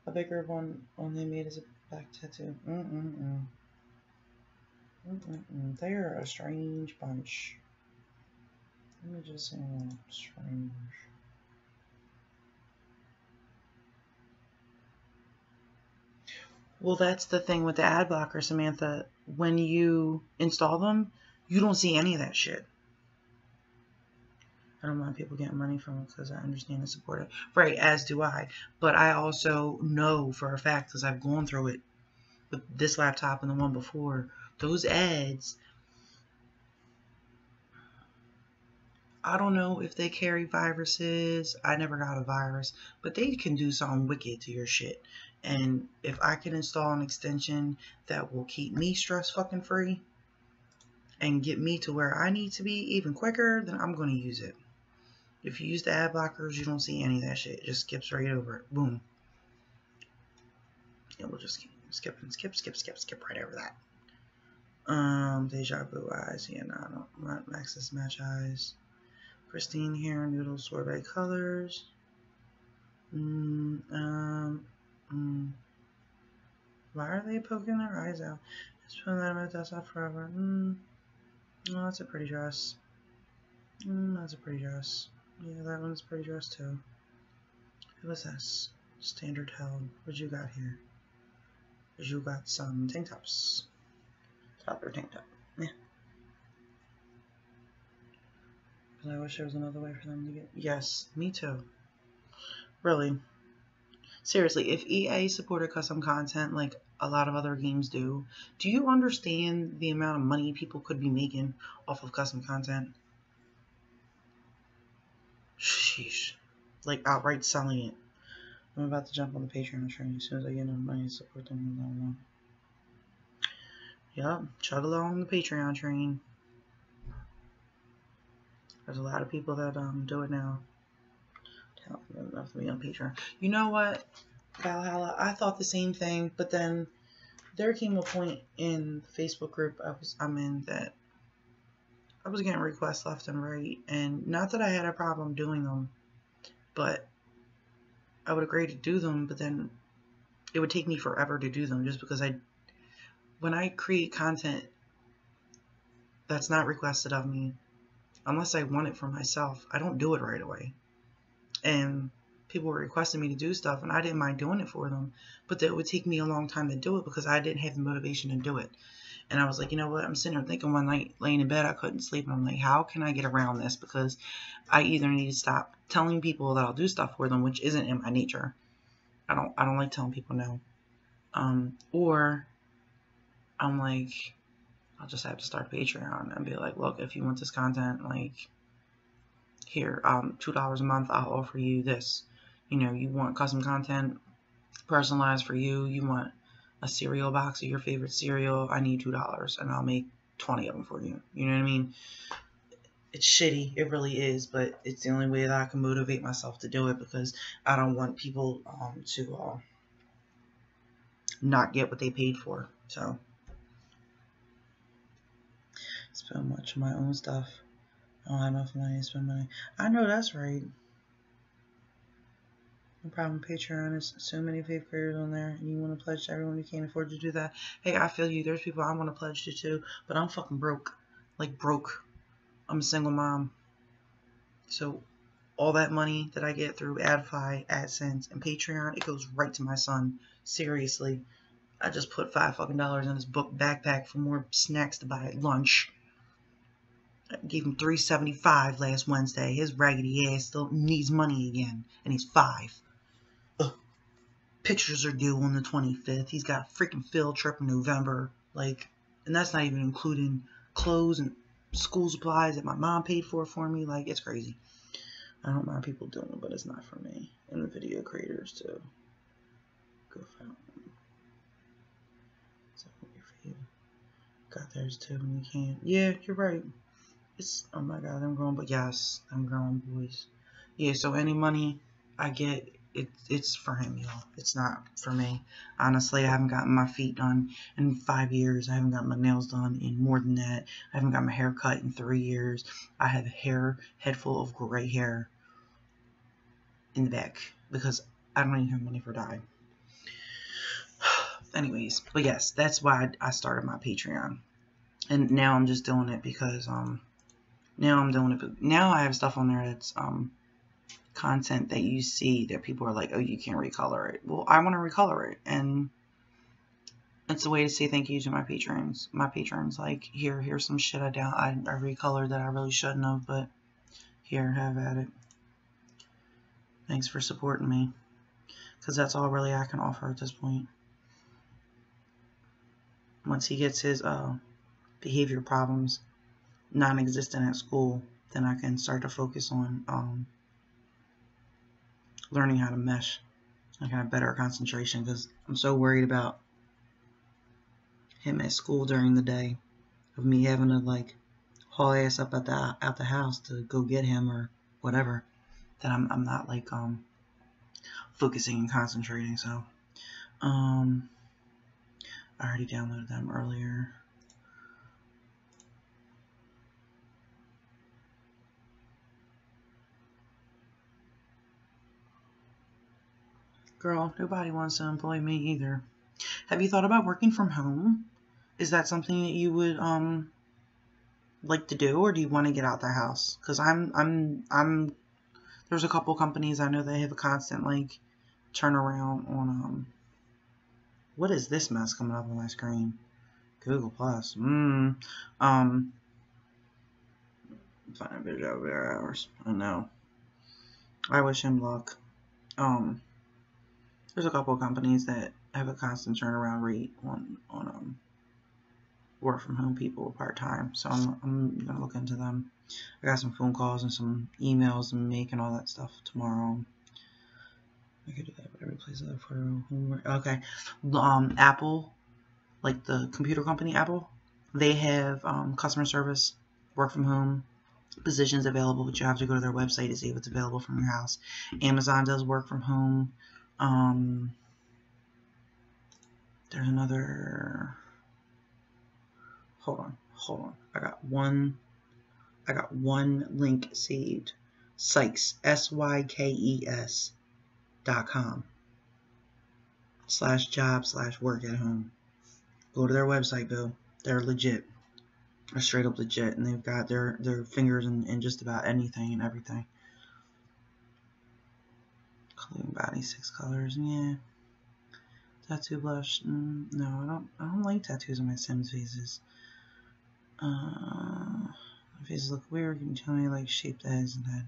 A bigger one only made as a back tattoo. They're a strange bunch. Let me just say strange. Well, that's the thing with the ad blocker, Samantha. When you install them, you don't see any of that shit. I don't mind people getting money from it because I understand and support it. Right, as do I. But I also know for a fact, because I've gone through it with this laptop and the one before, those ads, I don't know if they carry viruses. I never got a virus, but they can do something wicked to your shit. And if I can install an extension that will keep me stress fucking free and get me to where I need to be even quicker, then I'm going to use it. If you use the ad blockers, you don't see any of that shit. It just skips right over it. Boom. It will just skip right over that. Deja Vu eyes. Yeah, no, I don't want Maxis Match eyes. Pristine hair, noodle sorbet colors. Why are they poking their eyes out? Just put that in that's off forever. Oh, that's a pretty dress. That's a pretty dress. Yeah, that one's a pretty dress too. What's this? Standard held. What you got here? You got some tank tops. Top or tank top. Yeah. But I wish there was another way for them to get. Yes, me too. Really. Seriously, if EA supported custom content like a lot of other games do you understand the amount of money people could be making off of custom content? Sheesh. Like outright selling it. I'm about to jump on the Patreon train as soon as I get enough money to support them. Yep, chug along on the Patreon train. There's a lot of people that do it now. Enough to be on Patreon. You know what, Valhalla? I thought the same thing, but then there came a point in the Facebook group I'm in that I was getting requests left and right, and not that I had a problem doing them, but I would agree to do them, but then it would take me forever to do them just because when I create content that's not requested of me, unless I want it for myself, I don't do it right away. And people were requesting me to do stuff, and I didn't mind doing it for them, but it would take me a long time to do it because I didn't have the motivation to do it. And I was like, you know what? I'm sitting there thinking one night, laying in bed, I couldn't sleep, and I'm like, how can I get around this? Because I either need to stop telling people that I'll do stuff for them, which isn't in my nature. I don't like telling people no. Or I'm like, I'll just have to start Patreon and be like, look, if you want this content, like, here, $2 a month, I'll offer you this. You know, you want custom content personalized for you. You want a cereal box of your favorite cereal. I need $2, and I'll make 20 of them for you. You know what I mean? It's shitty. It really is, but it's the only way that I can motivate myself to do it because I don't want people to not get what they paid for. So, spend much of my own stuff. I don't have enough money to spend money. I know that's right. The problem with Patreon is so many faith creators on there, and you want to pledge to everyone. You can't afford to do that. Hey, I feel you. There's people I want to pledge to too, but I'm fucking broke. Like broke. I'm a single mom. So all that money that I get through AdFi, AdSense, and Patreon, it goes right to my son. Seriously. I just put $5 fucking in his book backpack for more snacks to buy at lunch. I gave him $3.75 last Wednesday. His raggedy ass still needs money again, and he's 5. Ugh. Pictures are due on the 25th. He's got a freaking field trip in November. Like, and that's not even including clothes and school supplies that my mom paid for me. Like, it's crazy. I don't mind people doing it, but it's not for me. And the video creators too. Go find them. So for you. Got theirs too, and you can't. Yeah, you're right. It's, oh my god, I'm grown, but yes, I'm grown boys. Yeah, so any money I get, it's for him, y'all. It's not for me. Honestly, I haven't gotten my feet done in 5 years. I haven't gotten my nails done in more than that. I haven't got my hair cut in 3 years. I have a head full of gray hair in the back because I don't even have money for dye. Anyways, but yes, that's why I started my Patreon. And now I'm just doing it because now I'm doing it, but now I have stuff on there that's content that you see that people are like, oh, you can't recolor it. Well, I want to recolor it, and it's a way to say thank you to my patrons. My patrons, like, here's some shit I recolored that I really shouldn't have, but here, have at it. Thanks for supporting me, because that's all really I can offer at this point. Once he gets his behavior problems non-existent at school, then I can start to focus on learning how to mesh. I can have better concentration because I'm so worried about him at school during the day, of me having to like haul ass up at the house to go get him or whatever, that I'm not like focusing and concentrating. So I already downloaded them earlier. Girl, nobody wants to employ me either. Have you thought about working from home? Is that something that you would like to do, or do you want to get out the house? Because I'm there's a couple companies I know they have a constant like turnaround on what is this mess coming up on my screen? Google Plus. Find a video over hours. I know. I wish him luck. There's a couple of companies that have a constant turnaround rate on work from home people part-time, so I'm gonna look into them. I got some phone calls and some emails to make and all that stuff tomorrow. I could do that, but I replace that for homework. Okay. Apple, like the computer company Apple, they have customer service, work from home positions available, but you have to go to their website to see if it's available from your house. Amazon does work from home. There's another. Hold on. I got one link saved. Sympxls, SYKES.com/job/work at home. Go to their website, Bill. They're legit. They're straight up legit, and they've got their fingers in just about anything and everything. Including body 6 colors, yeah. Tattoo blush, no, I don't like tattoos on my Sims faces. My faces look weird. Can you tell me like shaped heads and head?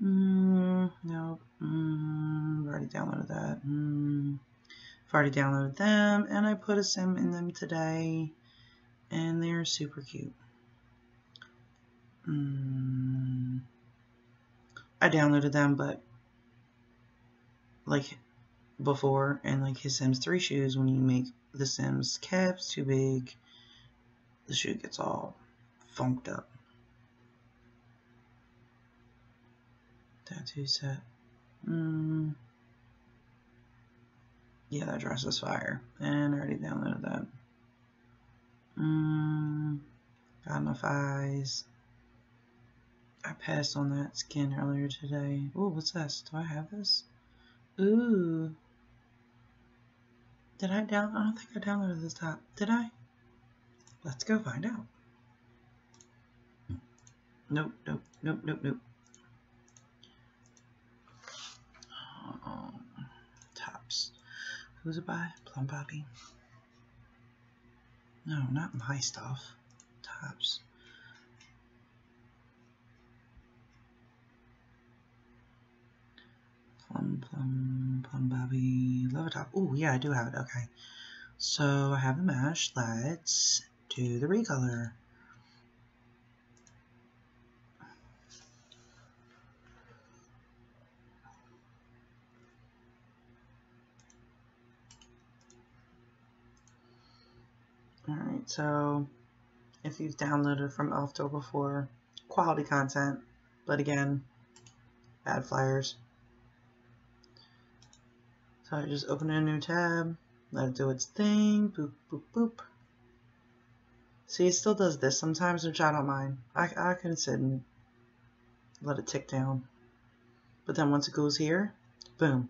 No. I've already downloaded that. I've already downloaded them, and I put a sim in them today, and they're super cute. I downloaded them, but like before, and like his Sims 3 shoes, when you make the Sims caps too big, the shoe gets all funked up. Tattoo set. Yeah, that dress is fire. And I already downloaded that. Got enough eyes. I passed on that skin earlier today. Ooh, what's this? Do I have this? Ooh. Did I download? I don't think I downloaded this top. Did I? Let's go find out. Nope. Tops. Who's it by? Plum Poppy? No, not my stuff. Tops. Plum Poppy. Love a top. Oh, yeah, I do have it. Okay. So I have the mesh. Let's do the recolor. Alright, so if you've downloaded from Elfto before. Quality content, but again, bad flyers. So I just open a new tab, let it do its thing, boop, boop, boop. See, it still does this sometimes, which I don't mind. I can sit and let it tick down. But then once it goes here, boom,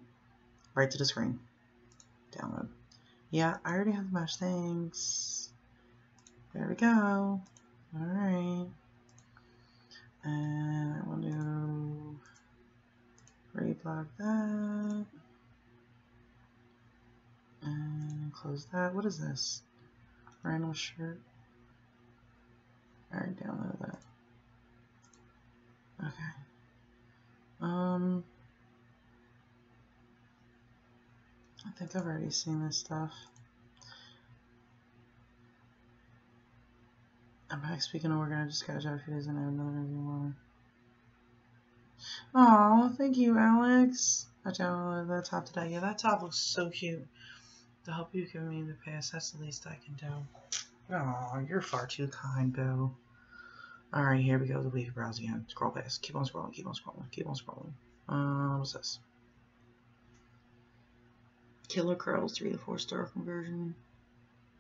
right to the screen. Download. Yeah, I already have the mesh. Thanks. There we go. Alright. And I want to reblock that. And close that. What is this? Random shirt. Alright, download that. Okay. I think I've already seen this stuff. I'm back. Speaking of, we're gonna just catch up a few days and have another interview more. Oh, thank you, Alex. I downloaded that top today. Yeah, that top looks so cute. To help you give me the pass, that's the least I can do. Oh, you're far too kind, Boo. Alright, here we go. The week browse again. Scroll past. Keep on scrolling, keep on scrolling, keep on scrolling. What's this? Killer Curls 3 to 4 star conversion.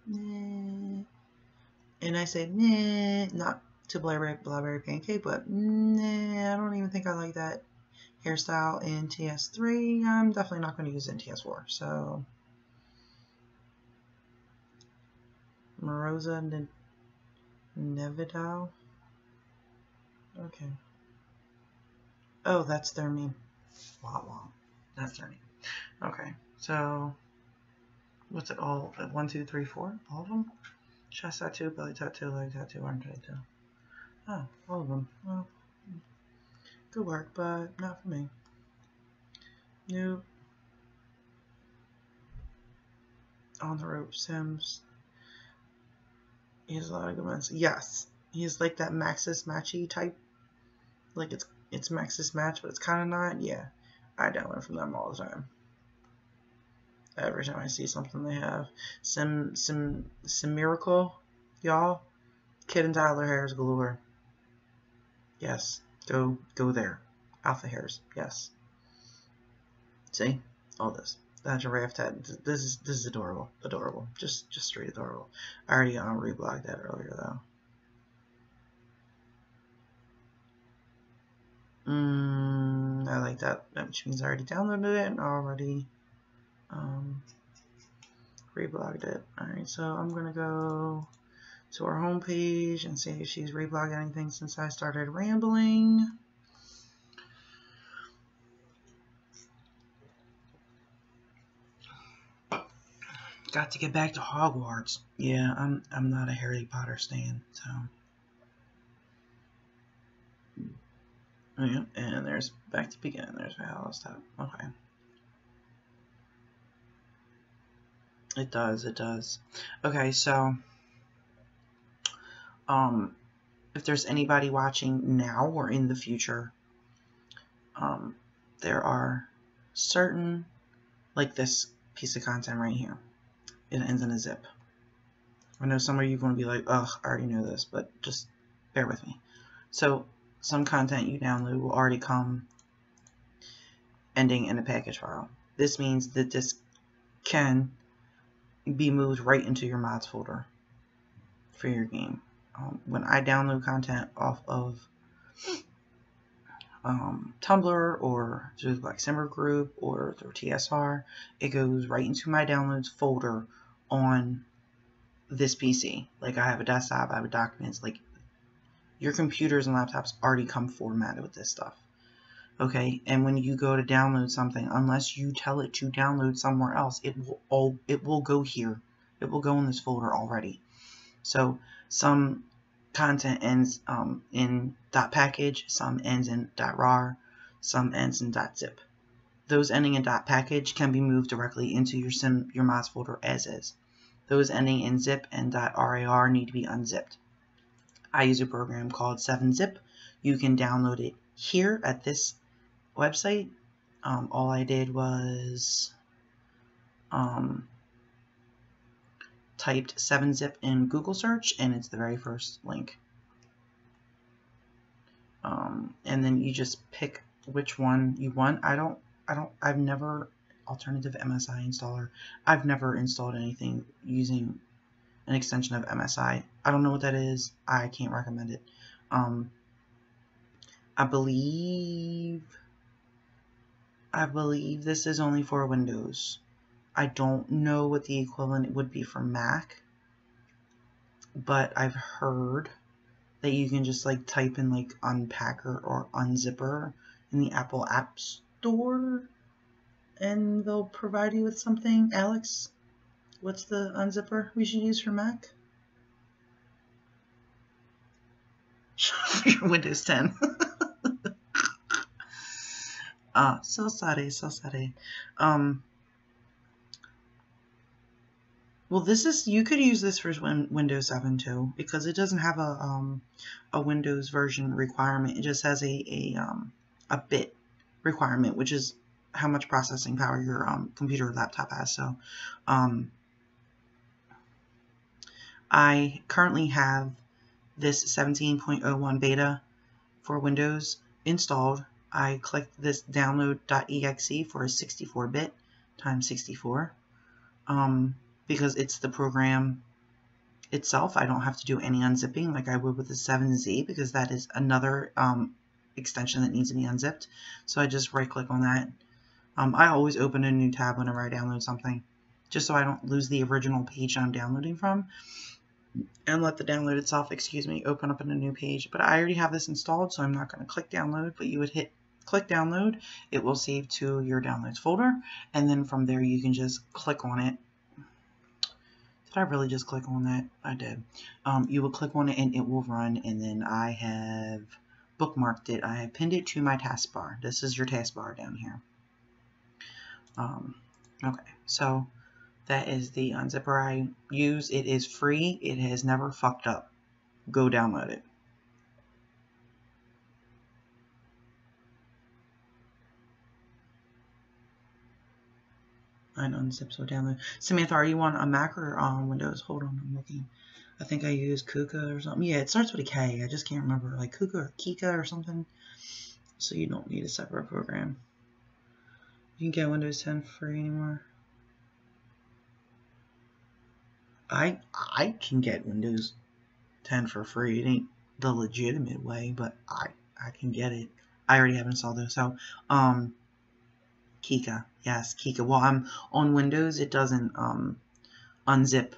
Nah. And I said, nah, not to Blackberry Pancake, but nah, I don't even think I like that hairstyle in TS3. I'm definitely not going to use it in TS4. So, Moroza Nevidal. Okay. Oh, that's their name. Wow. That's their name. Okay. So, what's it all? 1, 2, 3, 4? All of them? Chest tattoo, belly tattoo, leg tattoo, arm tattoo. Oh, all of them. Well, good work, but not for me. Nope. On the rope, Sims. He has a lot of good ones. Yes, he's like that Maxis Matchy type. Like it's Maxis Match, but it's kind of not. Yeah, I download from them all the time. Every time I see something they have. Some Miracle, y'all. Kid and Tyler hairs galore. Yes, go there. Alpha hairs. Yes. See all this. That giraffe tat. This is adorable. Adorable. Just straight adorable. I already reblogged that earlier though. I like that, which means I already downloaded it and already reblogged it. Alright, so I'm gonna go to our home page and see if she's reblogged anything since I started rambling. Got to get back to Hogwarts. Yeah, I'm not a Harry Potter stan, so. Oh, yeah, and there's back to begin. There's Valhalla stuff. Okay. It does. Okay, so if there's anybody watching now or in the future, there are certain, like this piece of content right here. It ends in a zip. I know some of you are going to be like, ugh, I already know this, but just bear with me. So some content you download will already come ending in a package file. This means that this can be moved right into your mods folder for your game. When I download content off of Tumblr or through the Black Simmer group or through TSR, it goes right into my downloads folder on this PC. Like I have a desktop, I have a documents, like your computers and laptops already come formatted with this stuff. Okay, and when you go to download something, unless you tell it to download somewhere else, it will go here. It will go in this folder already. So some content ends in .package, some ends in .rar, some ends in .zip. Those ending in .package can be moved directly into your mods folder as is. Those ending in zip and .rar need to be unzipped. I use a program called 7-Zip. You can download it here at this website. All I did was typed 7-zip in Google search, and it's the very first link. And then you just pick which one you want. I've never, alternative MSI installer, I've never installed anything using an extension of MSI. I don't know what that is. I can't recommend it. I believe this is only for Windows. I don't know what the equivalent would be for Mac, but I've heard that you can just like type in like unpacker or unzipper in the Apple App Store and they'll provide you with something. Alex, what's the unzipper we should use for Mac? Windows 10. So sorry. Well, this is, you could use this for Windows 7 too, because it doesn't have a Windows version requirement. It just has a bit requirement, which is how much processing power your computer or laptop has. So, I currently have this 17.01 beta for Windows installed. I clicked this download.exe for a 64-bit times 64. Because it's the program itself. I don't have to do any unzipping like I would with the 7Z, because that is another extension that needs to be unzipped. So I just right click on that. I always open a new tab whenever I download something, just so I don't lose the original page I'm downloading from, and let the download itself, open up in a new page. But I already have this installed, so I'm not going to click download, but you would hit click download. It will save to your downloads folder, and then from there you can just click on it. Did I really just click on that? I did. You will click on it and it will run, and then I have bookmarked it. I have pinned it to my taskbar. This is your taskbar down here. Okay, so that is the unzipper I use. It is free. It has never fucked up. Go download it. And unzip, so download. Samantha, are you on a Mac or on Windows? Hold on, I'm looking. I think I use Kuka or something. Yeah, it starts with a K. I just can't remember, like Kuka or Kika or something. So you don't need a separate program. You can get Windows 10 free anymore. I can get Windows 10 for free. It ain't the legitimate way, but I can get it. I already have it installed though. So Kika, yes, Kika. Well, I'm on Windows. It doesn't unzip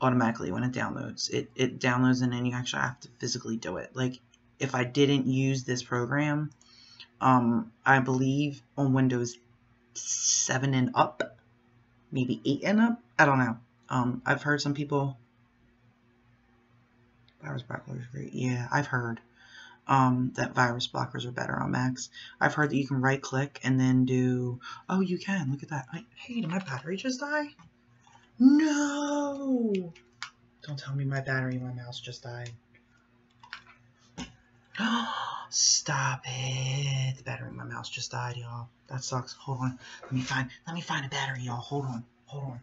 automatically when it downloads. It downloads and then you actually have to physically do it. Like if I didn't use this program, I believe on Windows 7 and up, maybe 8 and up. I don't know. I've heard some people. Virus blockers are great. Yeah, I've heard that virus blockers are better on Macs. I've heard that you can right click and then do. Oh, you can. Look at that. Hey, did my battery just die? No! Don't tell me my battery and my mouse just died. Stop it. The battery and my mouse just died, y'all. That sucks. Hold on. Let me find a battery, y'all. Hold on. What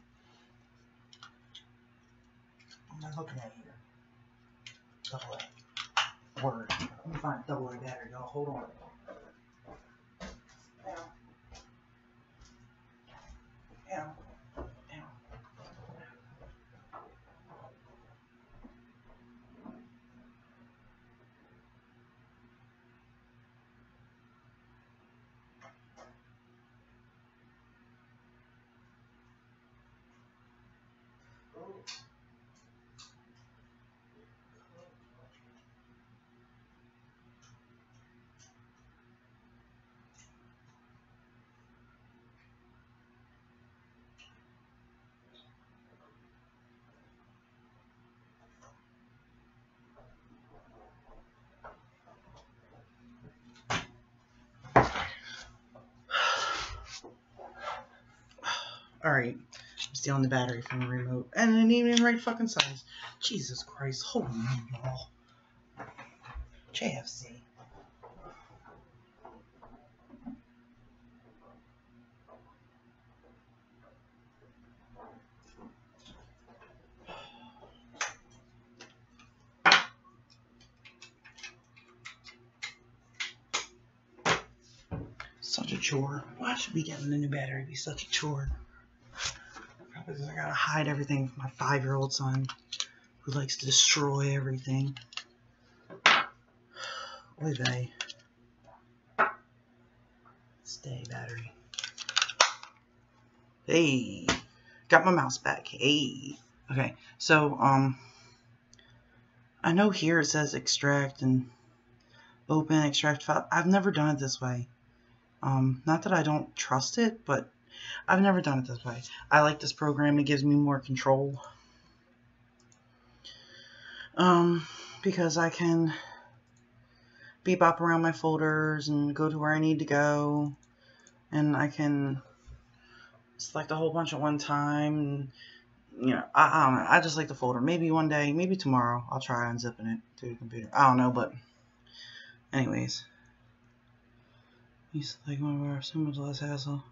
am I looking at here? Double A. Word. Let me find a double A battery, y'all. Hold on. Ow. Alright, I'm stealing the battery from the remote. And it ain't even the right fucking size. Jesus Christ, hold on, y'all. JFC. Such a chore. Why should be getting the new battery be such a chore? Probably because I gotta hide everything from my 5-year-old son who likes to destroy everything. Oy vey. Stay, battery. Hey, got my mouse back. Hey. Okay, so, I know here it says extract and open, extract file. I've never done it this way. Not that I don't trust it, but I've never done it this way. I like this program. It gives me more control. Because I can bebop around my folders and go to where I need to go. And I can select a whole bunch at one time. And, you know, I don't know. I just like the folder. Maybe one day, maybe tomorrow, I'll try unzipping it through the computer. I don't know, but anyways. You select one of our so much less hassle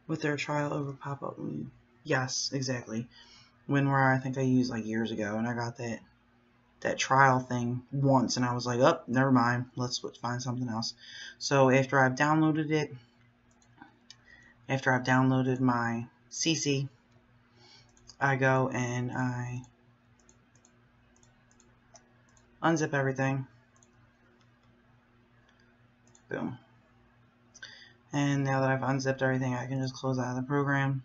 with their trial over pop-up. Yes, exactly. WinRAR, I think I used like years ago, and I got that trial thing once, and I was like, oh, never mind. Let's find something else. So after I've downloaded it, after I've downloaded my CC, I go and I unzip everything. Boom. And now that I've unzipped everything, I can just close out of the program.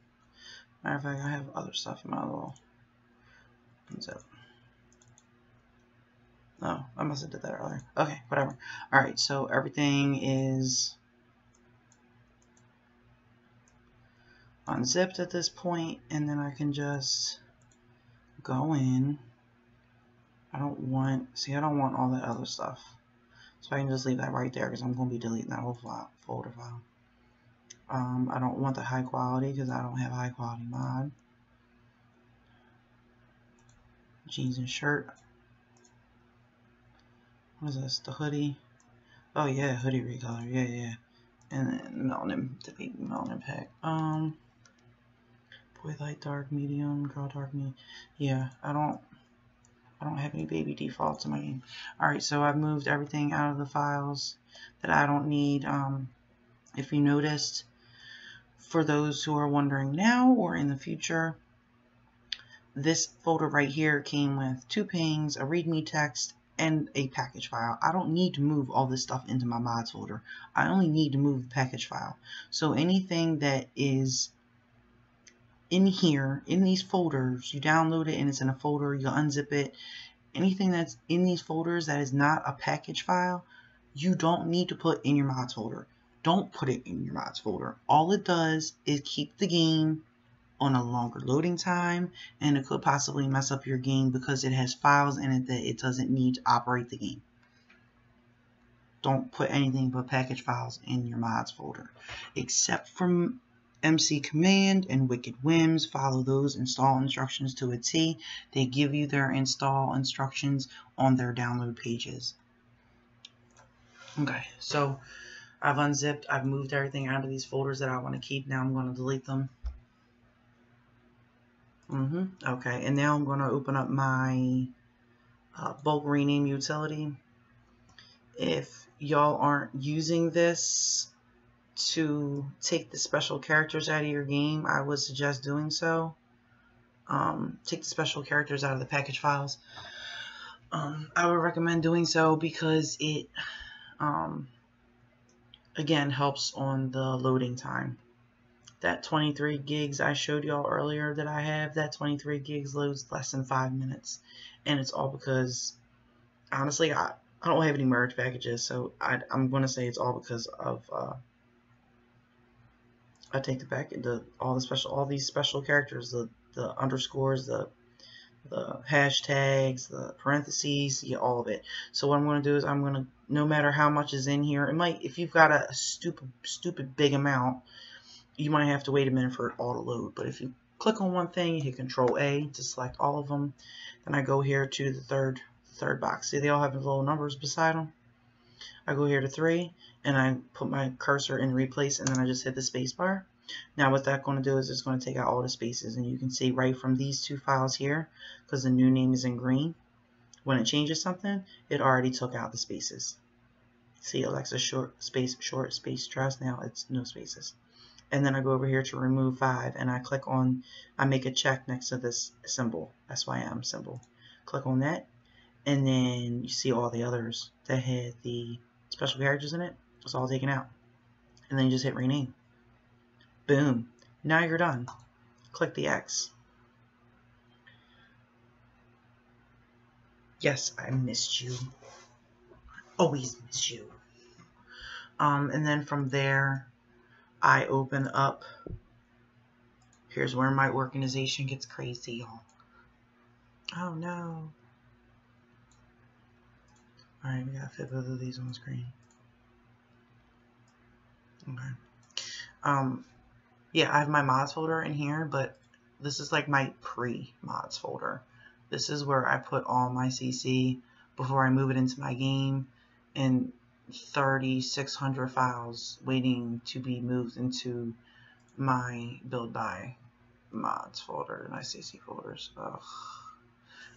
Matter of fact, I have other stuff in my little unzip. Oh, I must have did that earlier. Okay, whatever. Alright, so everything is unzipped at this point, and then I can just go in. I don't want all that other stuff. So I can just leave that right there because I'm going to be deleting that whole folder file. I don't want the high quality because I don't have high quality mod. Jeans and shirt. What is this? The hoodie. Oh yeah, hoodie recolor. Yeah. And then the baby melanin pack. Boy light, dark, medium, girl dark, medium. Yeah, I don't have any baby defaults in my game. Alright, so I've moved everything out of the files that I don't need. If you noticed, for those who are wondering now or in the future, this folder right here came with 2 pings, a readme text, and a package file. I don't need to move all this stuff into my mods folder. I only need to move the package file. So anything that is in here, in these folders, you download it and it's in a folder, you unzip it. Anything that's in these folders that is not a package file, you don't need to put in your mods folder. Don't put it in your mods folder. All it does is keep the game on a longer loading time, and it could possibly mess up your game because it has files in it that it doesn't need to operate the game. Don't put anything but package files in your mods folder. Except for MC Command and Wicked Whims, follow those install instructions to a T. They give you their install instructions on their download pages. Okay, so I've unzipped, I've moved everything out of these folders that I want to keep. Now I'm going to delete them. Okay, and now I'm going to open up my bulk rename utility. If y'all aren't using this to take the special characters out of your game, I would suggest doing so. Take the special characters out of the package files. I would recommend doing so because it again helps on the loading time. That 23 gigs I showed y'all earlier that I have, that 23 gigs loads less than 5 minutes. And it's all because, honestly, I don't have any merge packages, so I'm going to say it's all because of, I take the back into all these special characters, the underscores, the hashtags, the parentheses, yeah, all of it. So what I'm going to do is I'm going to, no matter how much is in here, it might, if you've got a stupid big amount, you might have to wait a minute for it all to load. But if you click on one thing, you hit Control A to select all of them. Then I go here to the third box. See, they all have little numbers beside them. I go here to 3, and I put my cursor in replace, and then I just hit the space bar. Now what that's going to do is it's going to take out all the spaces, and you can see right from these 2 files here, because the new name is in green, when it changes something, it already took out the spaces. See, Alexa short space dress. Now it's no spaces. And then I go over here to remove 5, and I click on, I make a check next to this symbol, SYM symbol. Click on that, and then you see all the others that had the special characters in it. It's all taken out. And then you just hit rename. Boom. Now you're done. Click the X. Yes, I missed you. Always miss you. And then from there, I open up. Here's where my organization gets crazy, y'all. Oh no. Alright, we gotta fit both of these on the screen. Okay. Yeah, I have my mods folder in here, but this is like my pre-mods folder. This is where I put all my CC before I move it into my game, and 3,600 files waiting to be moved into my build by mods folder, my CC folders. Ugh.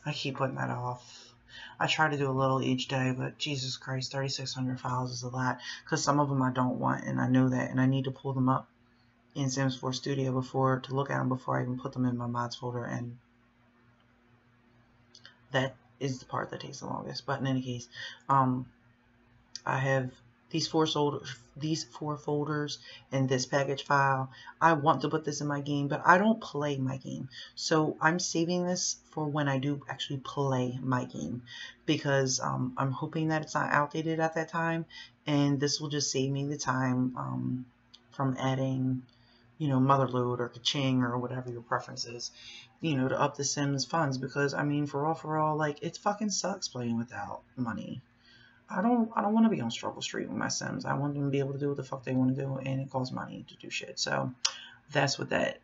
I keep putting that off. I try to do a little each day, but Jesus Christ, 3,600 files is a lot, because some of them I don't want, and I know that, and I need to pull them up in Sympxls Studio to look at them before I even put them in my mods folder, and that is the part that takes the longest. But in any case, I have these four folders and this package file. I want to put this in my game, but I don't play my game, so I'm saving this for when I do actually play my game, because I'm hoping that it's not outdated at that time, and this will just save me the time from adding, you know, motherload or kaching or whatever your preference is, you know, to up the Sims funds, because I mean, for all, like, it fucking sucks playing without money. I don't want to be on struggle street with my Sims. I want them to be able to do what the fuck they want to do, and it costs money to do shit. So that's what that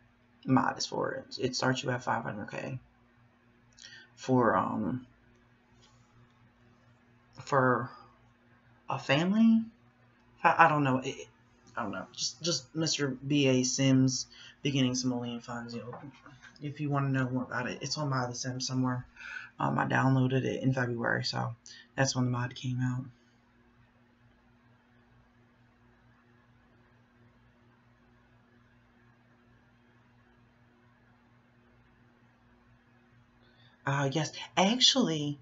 mod is for. It starts you at 500k for a family. I don't know. I don't know. Just Mr. BA Sims beginning simoleon funds. You know, if you want to know more about it, it's on My The Sims somewhere. I downloaded it in February, so that's when the mod came out. Yes, actually,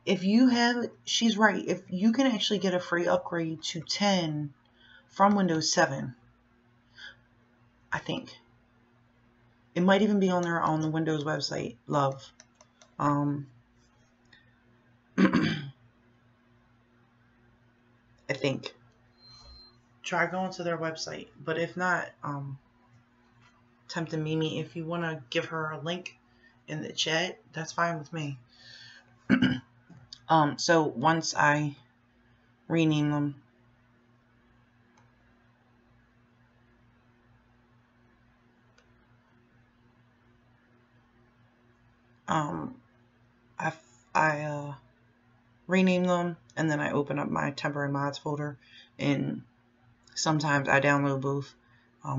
if you have, she's right. If you can actually get a free upgrade to 10 from Windows 7, I think. It might even be on there on the Windows website, love. I think. Try going to their website, but if not, Tempting Mimi, if you want to give her a link in the chat, that's fine with me. So once I rename them, I rename them, and then I open up my temporary mods folder, and sometimes I download both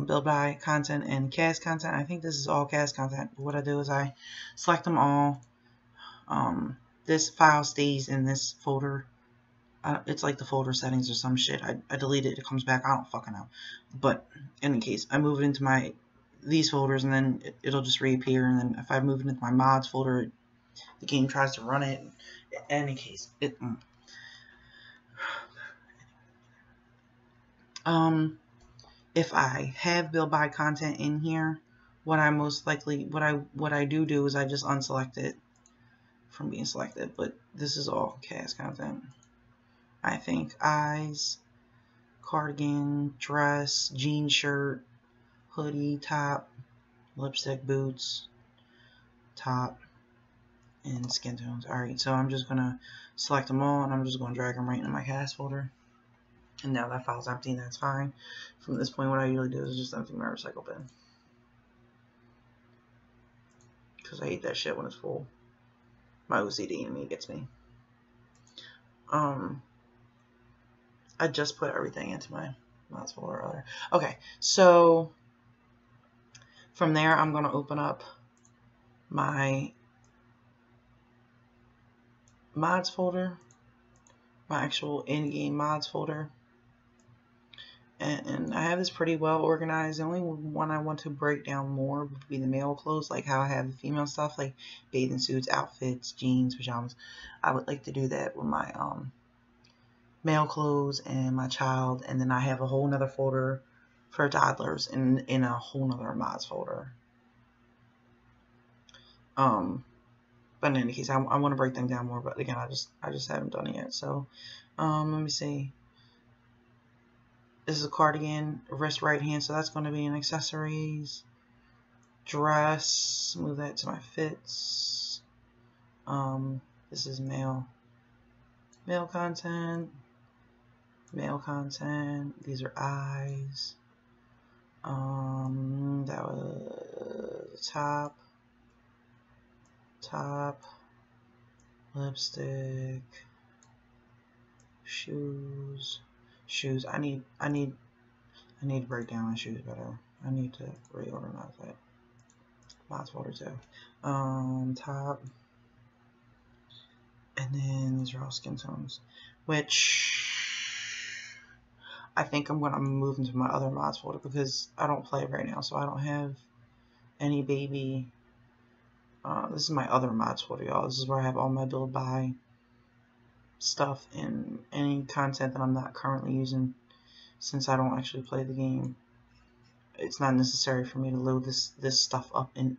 build by content and cast content. I think this is all cast content, but what I do is I select them all. This file stays in this folder. It's like the folder settings or some shit. I delete it, it comes back, I don't fucking know. But in any case, I move it into these folders, and then it'll just reappear, and then if I move it into my mods folder, the game tries to run it. In any case, if I have build by content in here, what I do is I just unselect it from being selected. But this is all cast content. I think eyes, cardigan, dress, jean shirt, hoodie, top, lipstick, boots, top, and skin tones. Alright, so I'm just gonna select them all, and I'm just gonna drag them right into my cast folder. And now that file's empty, and that's fine. From this point, what I usually do is just empty my recycle bin, because I hate that shit when it's full. My OCD in me gets me. I just put everything into my mods folder earlier. Okay, so from there, I'm going to open up my mods folder, my actual in-game mods folder. And I have this pretty well organized. The only one I want to break down more would be the male clothes, like how I have the female stuff, like bathing suits, outfits, jeans, pajamas. I would like to do that with my male clothes and my child, and then I have a whole nother folder for toddlers in a whole nother mods folder. But in any case, I want to break them down more, but again, I just haven't done it yet. So let me see. This is a cardigan, wrist right hand, so that's going to be an accessories. Dress, move that to my fits. This is male content. Male content. These are eyes. That was top, lipstick, shoes. I need to break down my shoes better. I need to reorganize that. Mods folder too. Top, and then these are all skin tones, which I think I'm gonna move into my other mods folder because I don't play right now, so I don't have any baby. This is my other mods folder, y'all. This is where I have all my build by stuff and any content that I'm not currently using, since I don't actually play the game. It's not necessary for me to load this stuff up in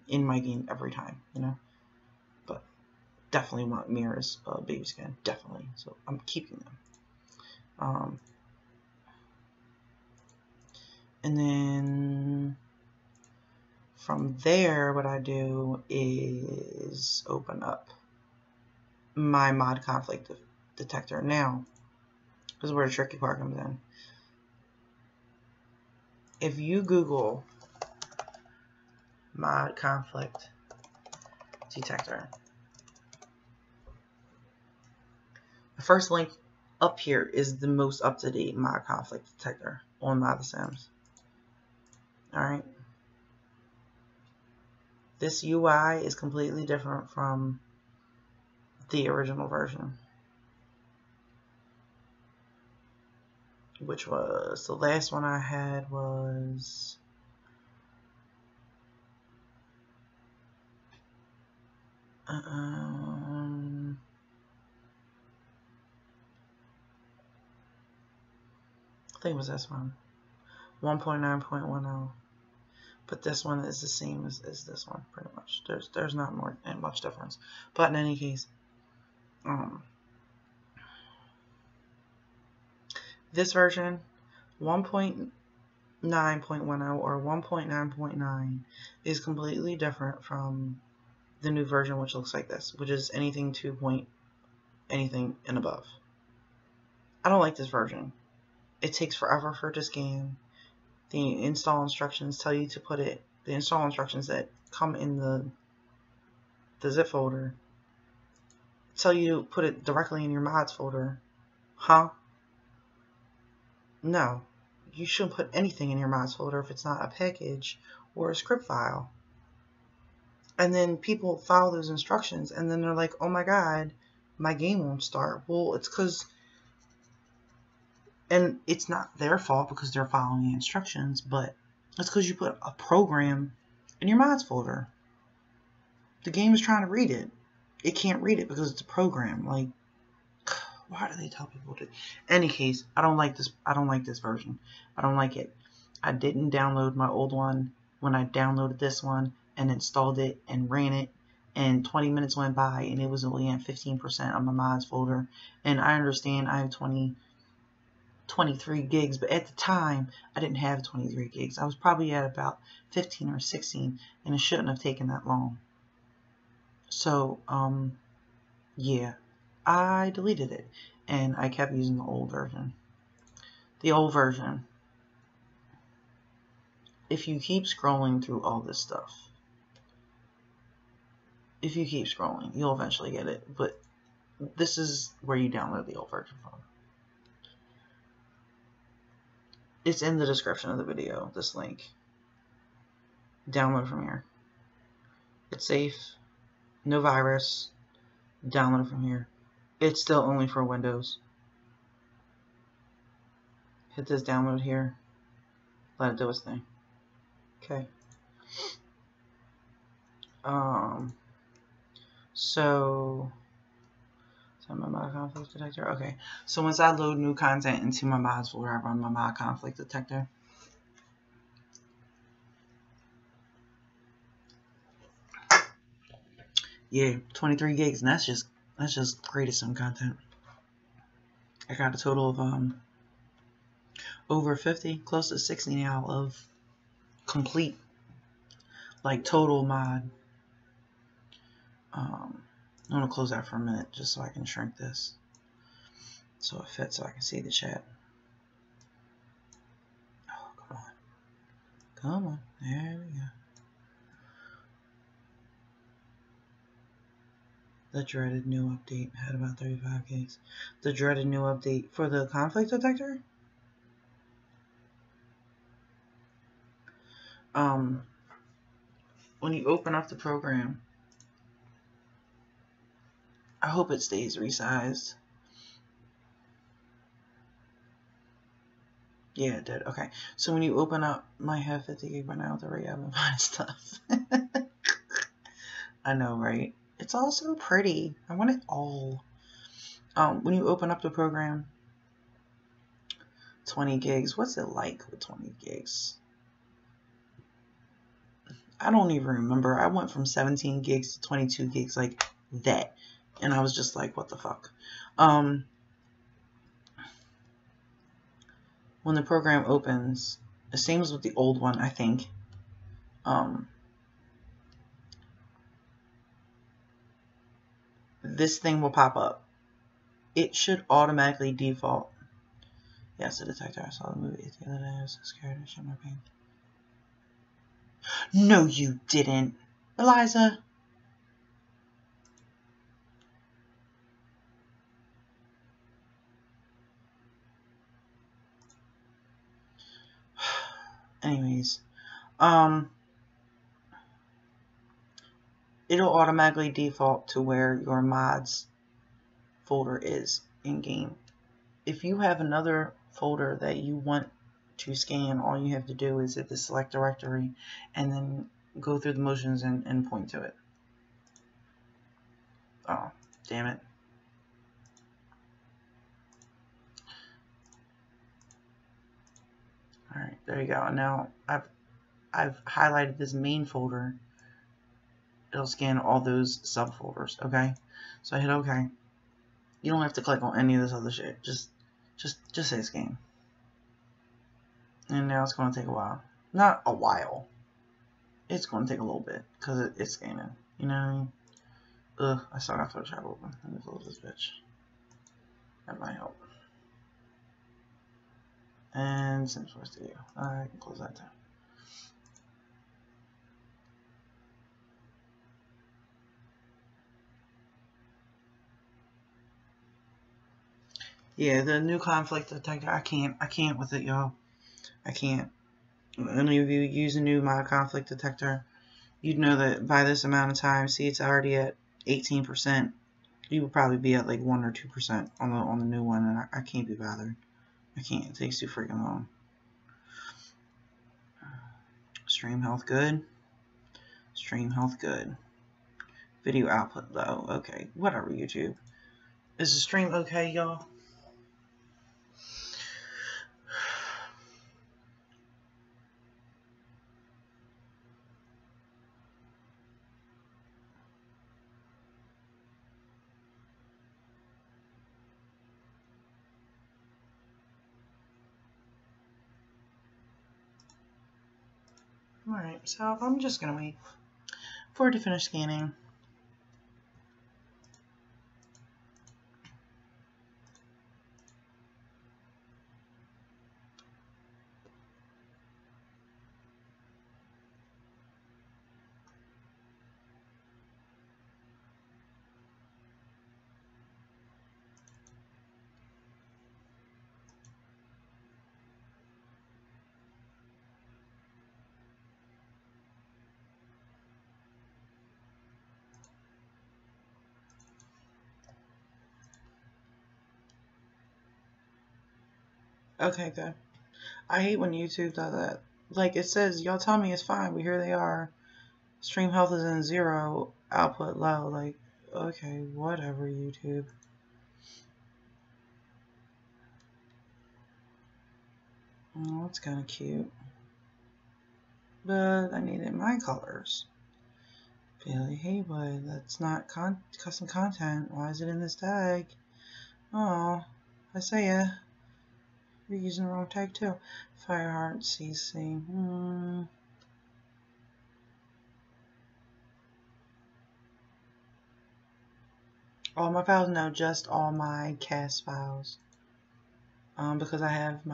my game every time, you know. But definitely want mirrors, baby skin, definitely. So I'm keeping them. And then from there, what I do is open up my mod conflict detector. Now, this is where the tricky part comes in. If you Google mod conflict detector, the first link up here is the most up-to-date mod conflict detector on My The Sims. Alright. This UI is completely different from the original version, which was the last one I had was I think it was this one, 1.9.10. But this one is the same as this one, pretty much. There's not much difference. But in any case, this version, 1.9.10 or 1.9.9, is completely different from the new version, which looks like this, which is anything 2. Anything and above. I don't like this version. It takes forever for it to scan. The install instructions tell you to put it, the install instructions that come in the zip folder tell you to put it directly in your mods folder. Huh? No. You shouldn't put anything in your mods folder if it's not a package or a script file. And then people follow those instructions and then they're like, oh my god, my game won't start. Well, it's because, and it's not their fault because they're following the instructions, but it's because you put a program in your mods folder. The game is trying to read it. It can't read it because it's a program. Like, why do they tell people to? Any case, I don't like this. I don't like this version. I don't like it. I didn't download my old one when I downloaded this one and installed it and ran it, and 20 minutes went by and it was only at 15% on my mods folder. And I understand I have 23 gigs, but at the time I didn't have 23 gigs. I was probably at about 15 or 16, and it shouldn't have taken that long. So yeah, I deleted it and I kept using the old version. The old version, if you keep scrolling through all this stuff, if you keep scrolling, you'll eventually get it. But this is where you download the old version from. It's in the description of the video, this link. Download from here. It's safe, no virus. Download from here. It's still only for Windows. Hit this download here. Let it do its thing. Okay. So my mod conflict detector. Okay. So once I load new content into my mods folder, I run my mod conflict detector. Yeah, 23 gigs, and that's just greatest some content. I got a total of over 50, close to 60 now of complete, like, total mod. I'm gonna close that for a minute just so I can shrink this so it fits so I can see the chat. Oh, come on, there we go. The dreaded new update had about 35 gigs. The dreaded new update for the conflict detector? When you open up the program, I hope it stays resized. Yeah, it did. Okay. So when you open up, might have 50 gig by now with the rate I've been finding stuff. I know, right? It's all so pretty. I want it all. When you open up the program, 20 gigs. What's it like with 20 gigs? I don't even remember. I went from 17 gigs to 22 gigs like that. And I was just like, what the fuck? When the program opens, the same as with the old one, I think. This thing will pop up. It should automatically default. Yes, the detector. I saw the movie the other day. I was so scared. I shut my pain. No, you didn't. Eliza. Anyways. It'll automatically default to where your mods folder is in game. If you have another folder that you want to scan, all you have to do is hit the select directory and then go through the motions and point to it. Oh, damn it. Alright, there you go. Now I've highlighted this main folder. It'll scan all those subfolders, okay? So I hit OK. You don't have to click on any of this other shit. Just say scan. And now it's going to take a while. Not a while. It's going to take a little bit because it's scanning. You know what I mean? Ugh, I still got Photoshop open. Let me close this bitch. That might help. And Sympxls Studio. I can close that too. Yeah, the new conflict detector. I can't with it, y'all. I can't. Any of you use a new mod conflict detector, you'd know that by this amount of time, see it's already at 18%. You would probably be at like 1 or 2% on the new one, and I can't be bothered. I can't. It takes too freaking long. Stream health good. Stream health good. Video output low. Okay, whatever, YouTube. Is the stream okay, y'all? Alright, so I'm just going to wait for it to finish scanning. Okay, good. I hate when YouTube does that. Like, it says, y'all tell me it's fine, but here they are. Stream health is in 0, output low. Like, okay, whatever, YouTube. Oh, that's kind of cute. But I needed my colors. Billy Haywood, that's not custom content. Why is it in this tag? Oh, I say ya. You're using the wrong tag too. Fireheart CC. All my files? No, just all my cast files. Because I have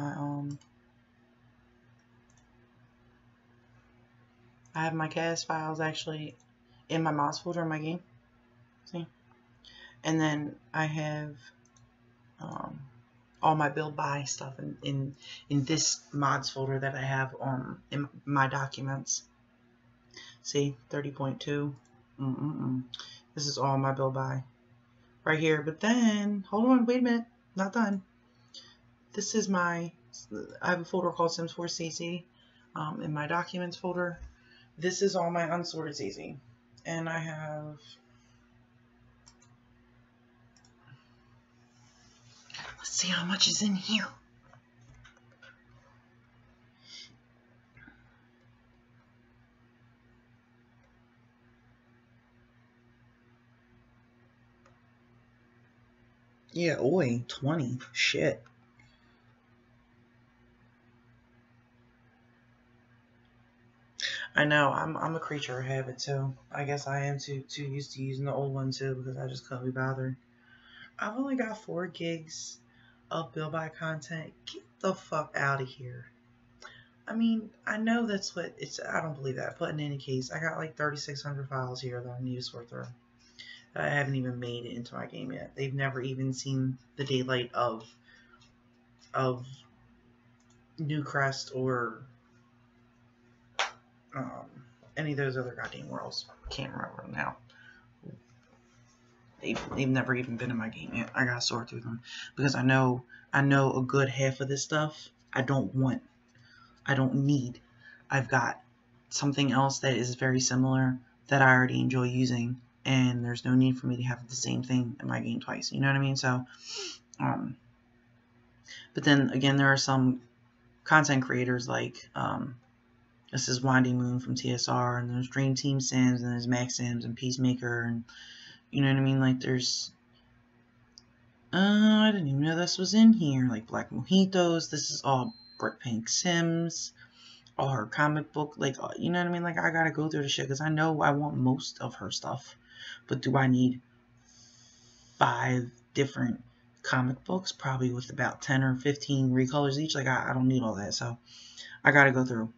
my cast files actually in my mods folder in my game. See? And then I have all my build by stuff in this mods folder that I have in my documents. See, 30.2. This is all my build by right here. But then, hold on, wait a minute, not done. This is I have a folder called Sympxls CC in my documents folder. This is all my unsorted CC. And I have, let's see how much is in here. Yeah, oi, 20. Shit. I know, I'm a creature of habit too. I guess I am too used to using the old one too because I just couldn't be bothered. I've only got 4 gigs of build by content. Get the fuck out of here. I mean, I know that's what it's. I don't believe that, but in any case, I got like 3,600 files here that I need to sort through. I haven't even made it into my game yet. They've never even seen the daylight of Newcrest or any of those other goddamn worlds. Can't remember them now. They've never even been in my game yet. I gotta sort through them because I know a good half of this stuff I don't need. I've got something else that is very similar that I already enjoy using, and there's no need for me to have the same thing in my game twice. You know what I mean? So, but then again, there are some content creators like this is Winding Moon from TSR, and there's Dream Team Sims, and there's Max Sims and Peacemaker, and you know what I mean? Like there's I didn't even know this was in here. Like Black Mojitos. This is all Brick Pink Sims. All her comic book. Like, you know what I mean? Like, I gotta go through the shit because I know I want most of her stuff. But do I need 5 different comic books? Probably with about 10 or 15 recolors each. Like, I don't need all that. So, I gotta go through.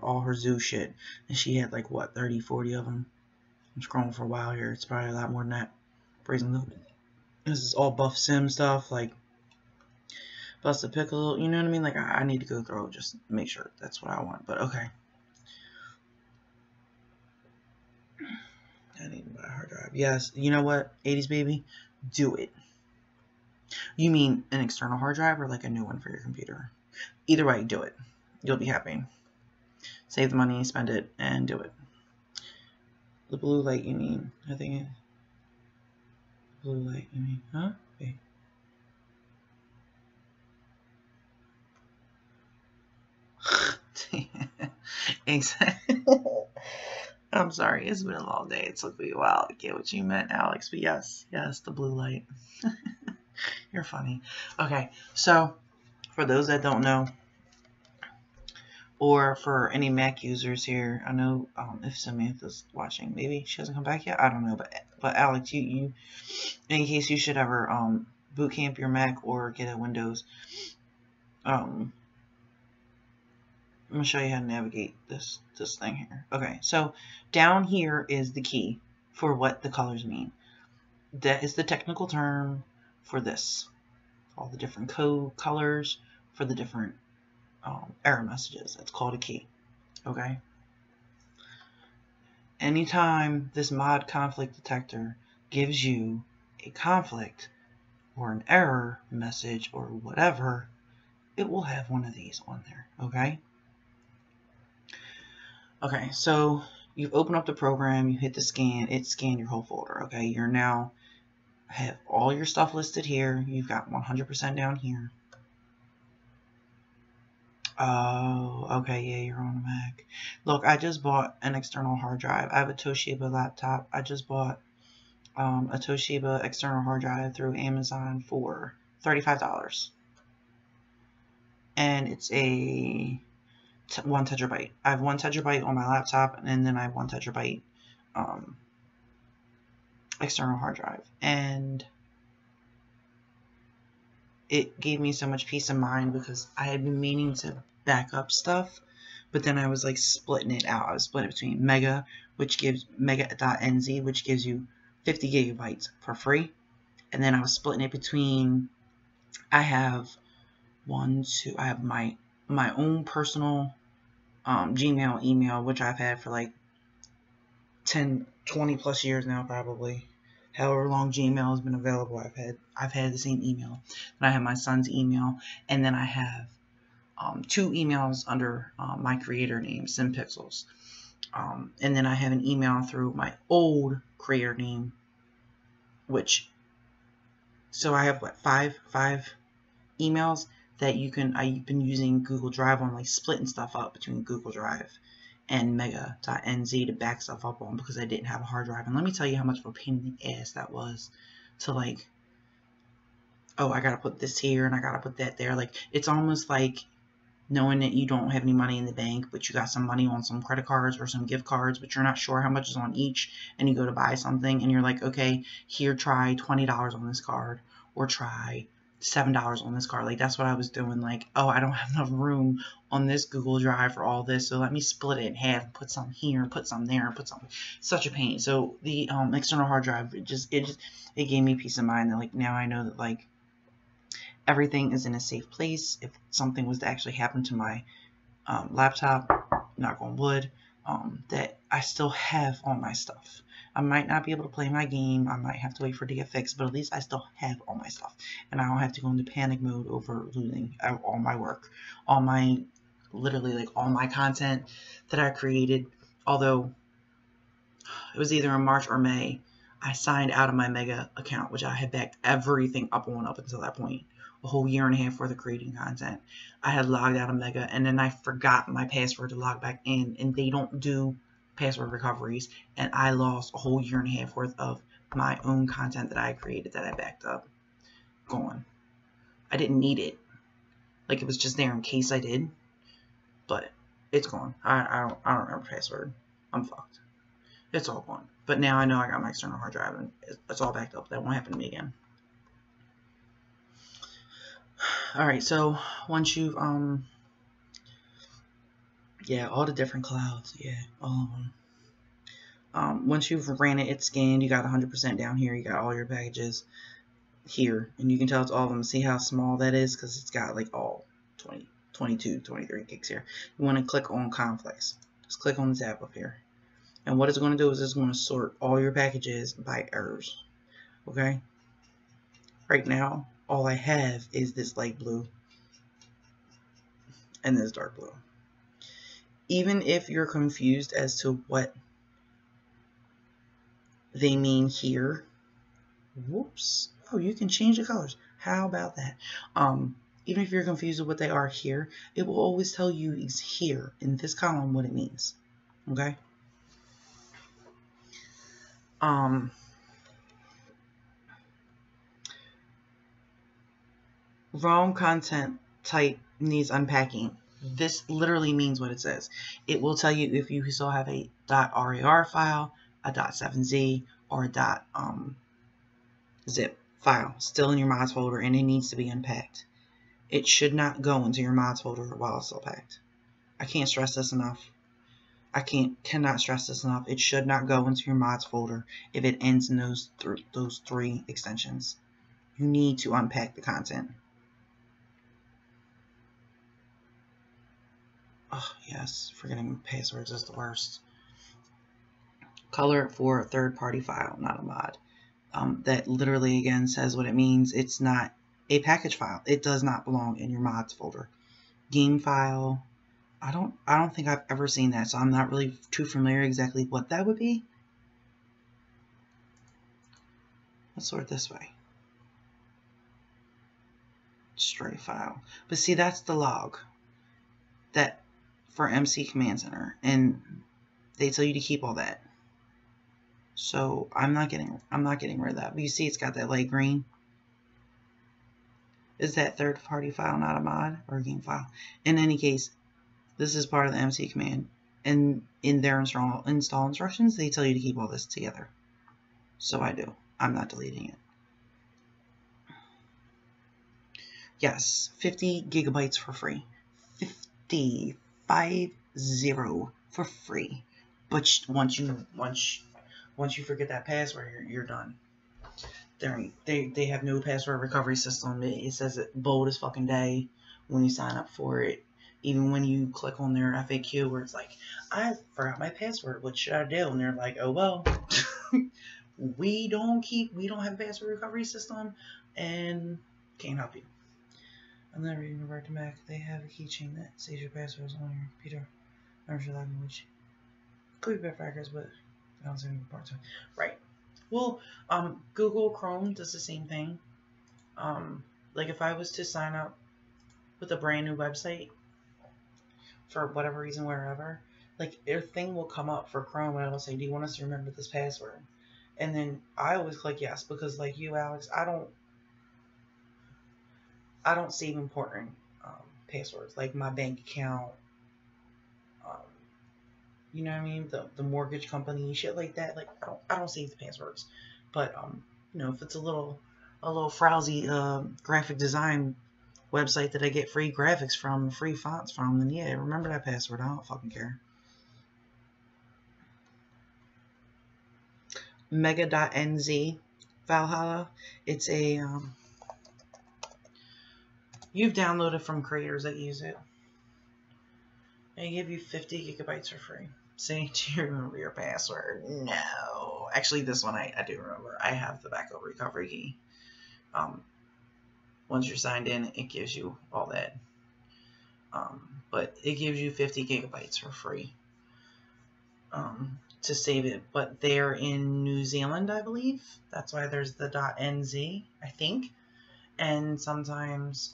All her zoo shit. And she had, like, what, 30, 40 of them. I'm scrolling for a while here. It's probably a lot more than that. Praising the... This is all Buff Sim stuff, like Busta Pickle, you know what I mean? Like, I need to go through it, just make sure that's what I want, but okay. I need to buy a hard drive. Yes, you know what, 80s baby? Do it. You mean an external hard drive or like a new one for your computer? Either way, do it. You'll be happy. Save the money, spend it, and do it. The blue light, you mean? I think it... Blue light, you mean? Huh? Wait. Exactly. I'm sorry, it's been a long day. It took me a while to get what you meant, Alex. But yes, the blue light. You're funny. Okay, so for those that don't know, or for any Mac users here, I know if Samantha's watching, maybe she hasn't come back yet. I don't know, but Alex, you in case you should ever boot camp your Mac or get a Windows, I'm gonna show you how to navigate this thing here. Okay, so down here is the key for what the colors mean. That is the technical term for this. All the different code colors for the different error messages. That's called a key. Okay. Anytime this mod conflict detector gives you a conflict or an error message or whatever, it will have one of these on there, okay? Okay, so you open up the program, you hit the scan, it scanned your whole folder, okay? You're now have all your stuff listed here. You've got 100% down here. Oh, okay, yeah, you're on a Mac. Look, I just bought an external hard drive. I have a Toshiba laptop. I just bought a Toshiba external hard drive through Amazon for $35. And it's a 1 terabyte. I have 1 terabyte on my laptop, and then I have 1 terabyte external hard drive. And it gave me so much peace of mind because I had been meaning to back up stuff, but then I was like splitting it out. I was splitting it between Mega, which gives Mega.nz, which gives you 50 gigabytes for free. And then I was splitting it between, I have I have my own personal Gmail email, which I've had for like 10, 20 plus years now, probably. However long Gmail has been available, I've had the same email. And I have my son's email, and then I have 2 emails under my creator name, Sympxls. And then I have an email through my old creator name, so I have what, five emails that I've been using Google Drive on, like splitting stuff up between Google Drive and Mega.nz to back stuff up on because I didn't have a hard drive. And let me tell you how much of a pain in the ass that was to like, oh, I gotta put this here and I gotta put that there. Like, it's almost like knowing that you don't have any money in the bank, but you got some money on some credit cards or some gift cards, but you're not sure how much is on each, and you go to buy something and you're like, okay, here, try $20 on this card, or try $7 on this card. Like, that's what I was doing. Like, oh, I don't have enough room on this Google Drive for all this, so let me split it in half and put some here and put some there and put some. Such a pain. So the external hard drive, it gave me peace of mind that like now I know that like everything is in a safe place. If something was to actually happen to my laptop, knock on wood, that I still have all my stuff. I might not be able to play my game. I might have to wait for it to get fixed, but at least I still have all my stuff. And I don't have to go into panic mode over losing all my work, literally like all my content that I created. Although it was either in March or May, I signed out of my Mega account, which I had backed everything up until that point. A whole year and a half worth of creating content. I had logged out of Mega, and then I forgot my password to log back in, and they don't do password recoveries, and I lost a whole year and a half worth of my own content that I created that I backed up. Gone. I didn't need it. Like, it was just there in case I did, but it's gone. I don't remember password. I'm fucked. It's all gone. But now I know I got my external hard drive, and it's all backed up. That won't happen to me again. Alright, so once you've, yeah, all the different clouds, yeah, all of them. Once you've ran it, it's scanned, you got 100% down here, you got all your packages here, and you can tell it's all of them. See how small that is? Because it's got like all 20, 22, 23 gigs here. You want to click on conflicts. Just click on the tab up here. And what it's going to do is it's going to sort all your packages by errors, okay? Right now, all I have is this light blue and this dark blue. Even if you're confused as to what they mean here, whoops, oh, you can change the colors. How about that? Even if you're confused with what they are here, it will always tell you is here in this column what it means, okay? Wrong content type needs unpacking. This literally means what it says. It will tell you if you still have a .rar file, a .7z, or a .zip file still in your mods folder, and it needs to be unpacked. It should not go into your mods folder while it's still packed. I can't stress this enough. I cannot stress this enough. It should not go into your mods folder if it ends in those three extensions. You need to unpack the content. Oh, yes, forgetting passwords is the worst. Color for a third-party file, not a mod. That literally, again, says what it means. It's not a package file. It does not belong in your mods folder. Game file, I don't think I've ever seen that, so I'm not really too familiar exactly what that would be. Let's sort it this way. Stray file. But see, that's the log that for MC Command Center, and they tell you to keep all that. So I'm not getting rid of that. But you see, it's got that light green. Is that third-party file not a mod or a game file? In any case, this is part of the MC command, and in their install instructions, they tell you to keep all this together. So I do. I'm not deleting it. Yes, 50 gigabytes for free. 50 for free. But once you forget that password, you're done. They have no password recovery system. It says it bold as fucking day when you sign up for it. Even when you click on their FAQ where it's like, I forgot my password, what should I do? And they're like, oh well, we don't have a password recovery system and can't help you. I'm never even revert to Mac. They have a keychain that saves your passwords on your computer. I'm sure that which could be bad factors, but I don't see any parts of it. Right. Well, Google Chrome does the same thing. Like if I was to sign up with a brand new website for whatever reason, wherever, like their thing will come up for Chrome and it'll say, do you want us to remember this password? And then I always click yes, because like you, Alex, I don't save important passwords, like my bank account, you know what I mean, the mortgage company, shit like that. Like I don't save the passwords. But you know, if it's a little frowsy graphic design website that I get free graphics from, free fonts from, then yeah, remember that password. I don't fucking care. Mega.nz Valhalla. It's a you've downloaded from creators that use it. They give you 50 gigabytes for free. Say, do you remember your password? No. Actually, this one I do remember. I have the backup recovery key. Once you're signed in, it gives you all that. But it gives you 50 gigabytes for free to save it. But they're in New Zealand, I believe. That's why there's the .nz, I think. And sometimes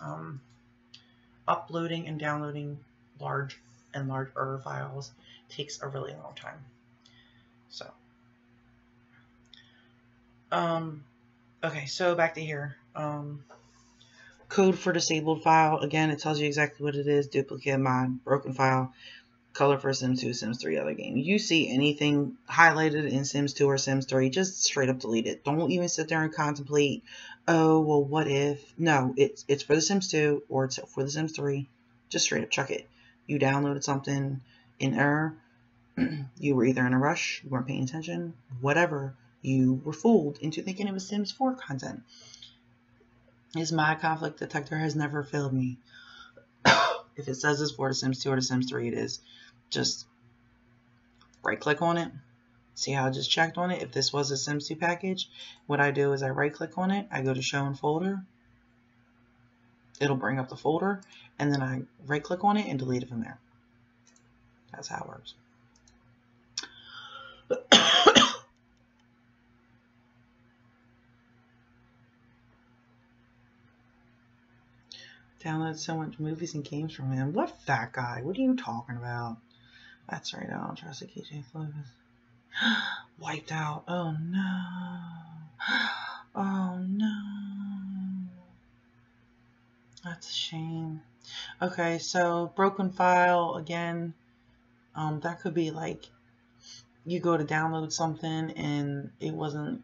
uploading and downloading larger files takes a really long time. So okay, so back to here. Code for disabled file. Again, it tells you exactly what it is. Duplicate, mod, broken file, color for Sims 2, Sims 3, other game. You see anything highlighted in Sims 2 or Sims 3, just straight up delete it. Don't even sit there and contemplate, oh, well, what if? No, it's for the Sims 2 or it's for the Sims 3. Just straight up chuck it. You downloaded something in error. You were either in a rush, you weren't paying attention, whatever. You were fooled into thinking it was Sims 4 content. This mod conflict detector has never failed me. If it says it's for the Sims 2 or the Sims 3, it is. Just right click on it. See how I just checked on it? If this was a Sims 2 package, what I do is I right click on it, I go to show in folder. It'll bring up the folder, and then I right click on it and delete it from there. That's how it works. Download so much movies and games from him. What fat guy? What are you talking about? That's right, I don't trust the KJ Focus. Wiped out. Oh no. Oh no. That's a shame. Okay, so broken file again. That could be like you go to download something and it wasn't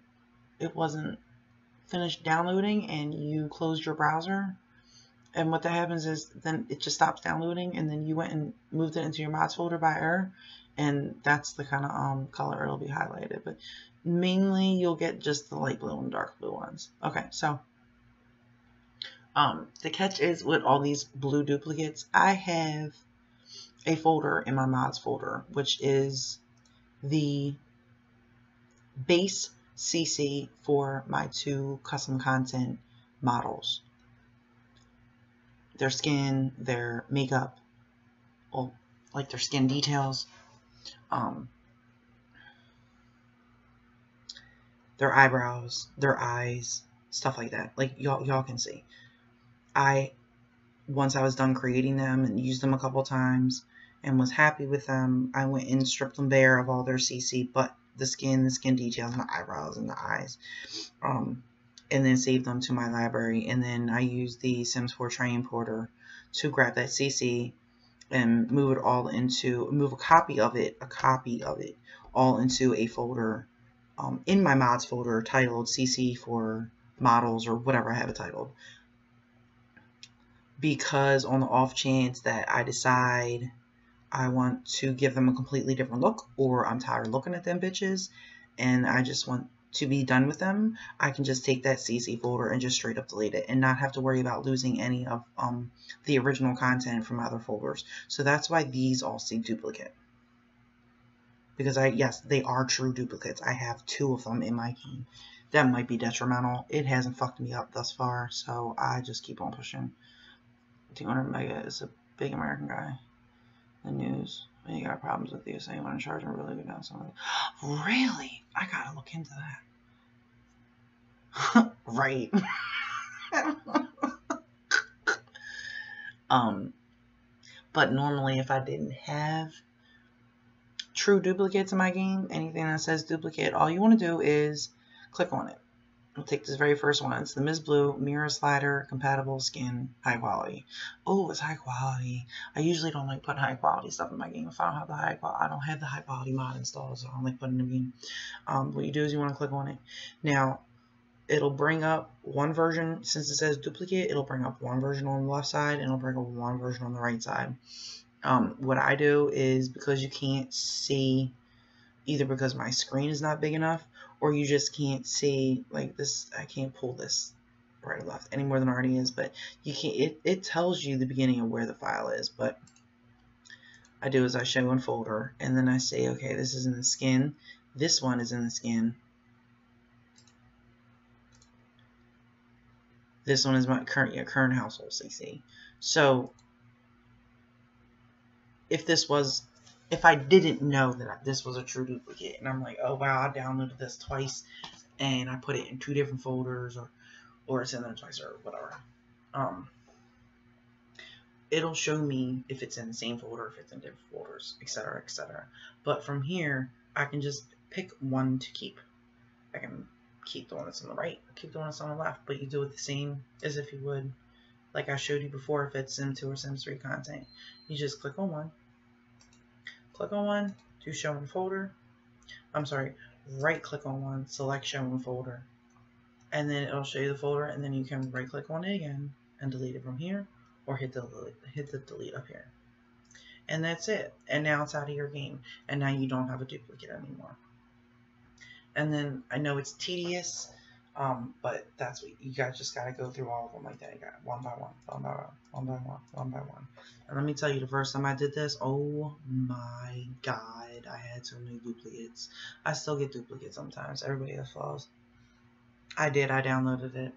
finished downloading and you closed your browser. And what that happens is then it just stops downloading, and then you went and moved it into your mods folder by error, and that's the kind of color it'll be highlighted. But mainly you'll get just the light blue and dark blue ones. Okay, so the catch is with all these blue duplicates, I have a folder in my mods folder, which is the base CC for my 2 custom content models. their skin, their makeup, well, like their skin details, their eyebrows, their eyes, stuff like that. Like y'all can see. Once I was done creating them and used them a couple times and was happy with them, I went and stripped them bare of all their CC, but the skin details, and the eyebrows and the eyes, and then saved them to my library. And then I used the Sims 4 Training Porter to grab that CC and move a copy of it all into a folder in my mods folder titled CC for models, or whatever I have it titled. Because on the off chance that I decide I want to give them a completely different look, or I'm tired of looking at them bitches and I just want to be done with them, I can just take that CC folder and just straight up delete it and not have to worry about losing any of the original content from other folders. So that's why these all say duplicate. Because yes, they are true duplicates. I have 2 of them in my game. That might be detrimental. It hasn't fucked me up thus far, so I just keep on pushing. 200 mega is a big American guy. The news. When you got problems with you, saying when in charge and really go down something. Really? I gotta look into that. Right. But normally if I didn't have true duplicates in my game, anything that says duplicate, all you want to do is click on it. I'll take this very first one. It's the Ms. Blue Mirror Slider Compatible Skin High Quality. Oh, it's high quality. I usually don't like putting high quality stuff in my game if I don't have the high quality mod installed, so I don't like putting it in the game. What you do is you want to click on it. Now, it'll bring up one version. Since it says duplicate, it'll bring up one version on the left side and it'll bring up one version on the right side. What I do is, because you can't see, either because my screen is not big enough, or you just can't see, like this, I can't pull this right or left any more than it already is, but you can't, it tells you the beginning of where the file is. But I do is I show in folder, and then I say, okay, this is in the skin, this one is in the skin, this one is my current household CC. So if I didn't know that this was a true duplicate, and I'm like, oh wow, I downloaded this twice and I put it in 2 different folders, or it's in there twice, or whatever, it'll show me if it's in the same folder, if it's in different folders, etc., etc. But from here, I can just pick one to keep. I can keep the one that's on the right, keep the one that's on the left, but you do it the same as if you would, like I showed you before, if it's Sim 2 or Sims 3 content. You just click on one, to show in folder. I'm sorry, right click on one, select show in folder, and then it'll show you the folder, and then you can right click on it again and delete it from here, or hit the delete up here. And that's it. And now it's out of your game, and now you don't have a duplicate anymore. And then I know it's tedious, but that's what you guys just gotta go through all of them like that. You got one by one, one by one, one by one, one by one. And let me tell you, the first time I did this, oh my god, I had so many duplicates. I still get duplicates sometimes. Everybody has flaws. I downloaded it.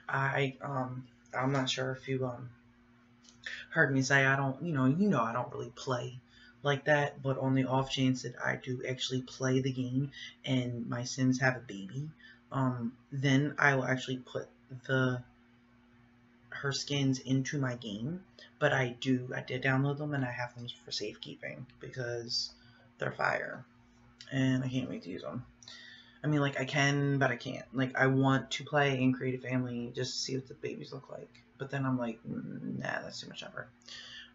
I'm not sure if you heard me say I don't, you know I don't really play like that, but on the off chance that I do actually play the game and my Sims have a baby, then I will actually put her skins into my game. But I did download them, and I have them for safekeeping because they're fire, and I can't wait to use them. I mean, like, I can, but I can't. Like, I want to play and create a family just to see what the babies look like, but then I'm like, nah, that's too much effort.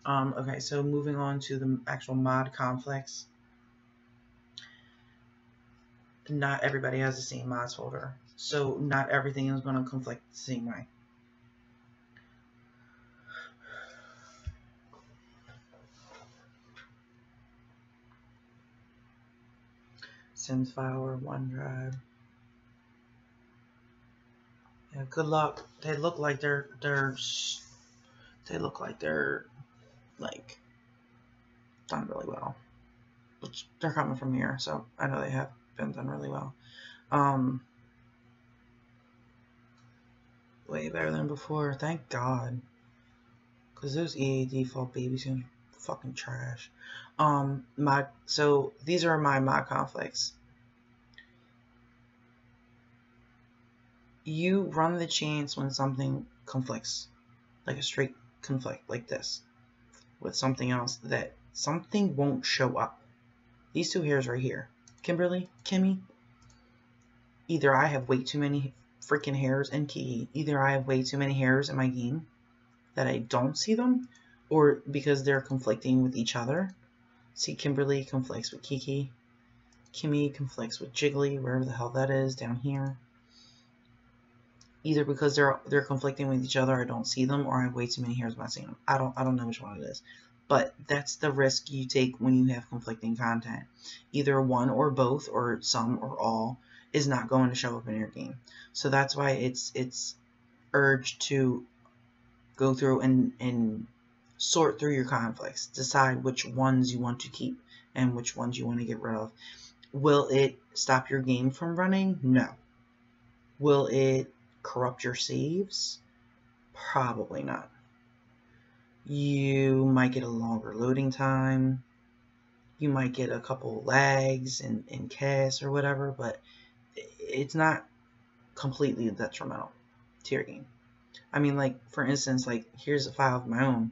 Okay, so moving on to the actual mod conflicts. Not everybody has the same mods folder, so not everything is going to conflict the same way. Sims file or OneDrive. Yeah, good luck. They look like they're like done really well, which they're coming from here, so I know they have been done really well. Way better than before, thank God. Because those EA default babies are fucking trash. So these are my mod conflicts. You run the chance when something conflicts, like a straight conflict like this, with something else, that something won't show up. These two hairs right here, Kimmy, either I have way too many freaking hairs, and Kiki, either I have way too many hairs in my game that I don't see them, or because they're conflicting with each other. See, Kimberly conflicts with Kiki, Kimmy conflicts with Jiggly, wherever the hell that is, down here. Either because they're conflicting with each other, I don't see them, or I have way too many hairs, I'm not seeing them. I don't know which one it is. But that's the risk you take when you have conflicting content. Either one or both, or some or all, is not going to show up in your game. So that's why it's urged to go through and sort through your conflicts. Decide which ones you want to keep and which ones you want to get rid of. Will it stop your game from running? No. Will it corrupt your saves? Probably not. You might get a longer loading time. You might get a couple lags in cast or whatever, but it's not completely detrimental to your game. I mean, like, for instance, like, here's a file of my own.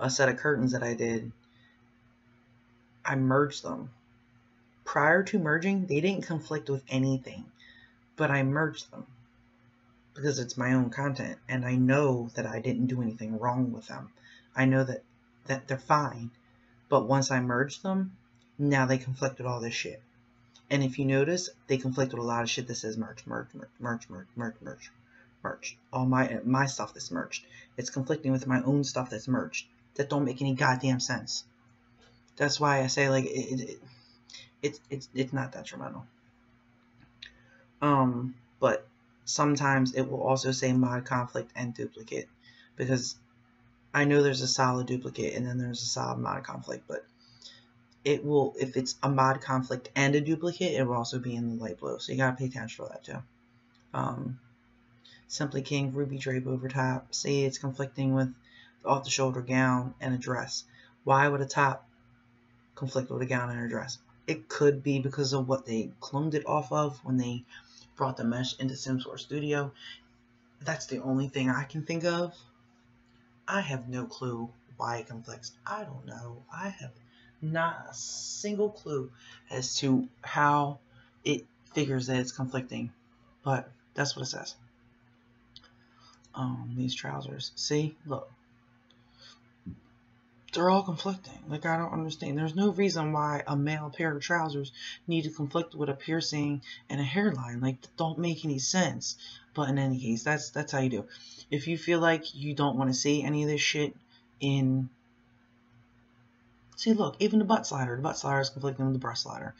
A set of curtains that I did. I merged them. Prior to merging, they didn't conflict with anything, but I merged them because it's my own content, and I know that I didn't do anything wrong with them. I know that they're fine, but once I merged them, now they conflict with all this shit. And if you notice, they conflict with a lot of shit that says merge. All my stuff that's merged. It's conflicting with my own stuff that's merged. That don't make any goddamn sense. That's why I say, like, it's not detrimental. But sometimes it will also say mod conflict and duplicate, because I know there's a solid duplicate and then there's a solid mod conflict, but it will, if it's a mod conflict and a duplicate, it will also be in the light blue, so you gotta pay attention for that too. Simply King Ruby drape over top. Say it's conflicting with the off-the-shoulder gown and a dress. Why would a top conflict with a gown and a dress? It could be because of what they cloned it off of when they brought the mesh into Sympxls Studio. That's the only thing I can think of. I have no clue why it conflicts. I don't know. I have not a single clue as to how it figures that it's conflicting, but that's what it says. These trousers, see, look, they're all conflicting. Like, I don't understand. There's no reason why a male pair of trousers need to conflict with a piercing and a hairline. Like, that don't make any sense. But in any case, that's how you do. If you feel like you don't want to see any of this shit in... See, look, even the butt slider. The butt slider is conflicting with the breast slider.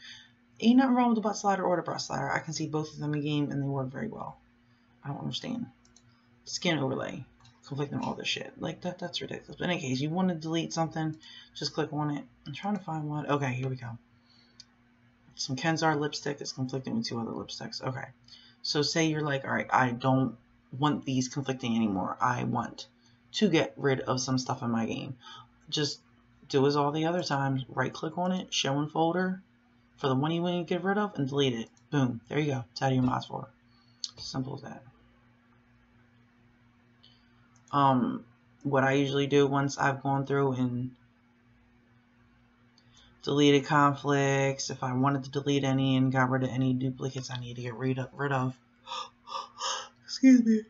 Ain't nothing wrong with the butt slider or the breast slider. I can see both of them in game, and they work very well. I don't understand. Skin overlay. Conflicting all this shit. Like, that's ridiculous. But in any case, you want to delete something, just click on it. I'm trying to find one. Okay, here we go. Some Kenzar lipstick that's conflicting with two other lipsticks. Okay. So say you're like, alright, I don't want these conflicting anymore. I want to get rid of some stuff in my game. Just do as all the other times. Right click on it, show in folder for the one you want to get rid of, and delete it. Boom. There you go. It's out of your mods folder. Simple as that. What I usually do once I've gone through and deleted conflicts, if I wanted to delete any and got rid of any duplicates I need to get rid of. Excuse me.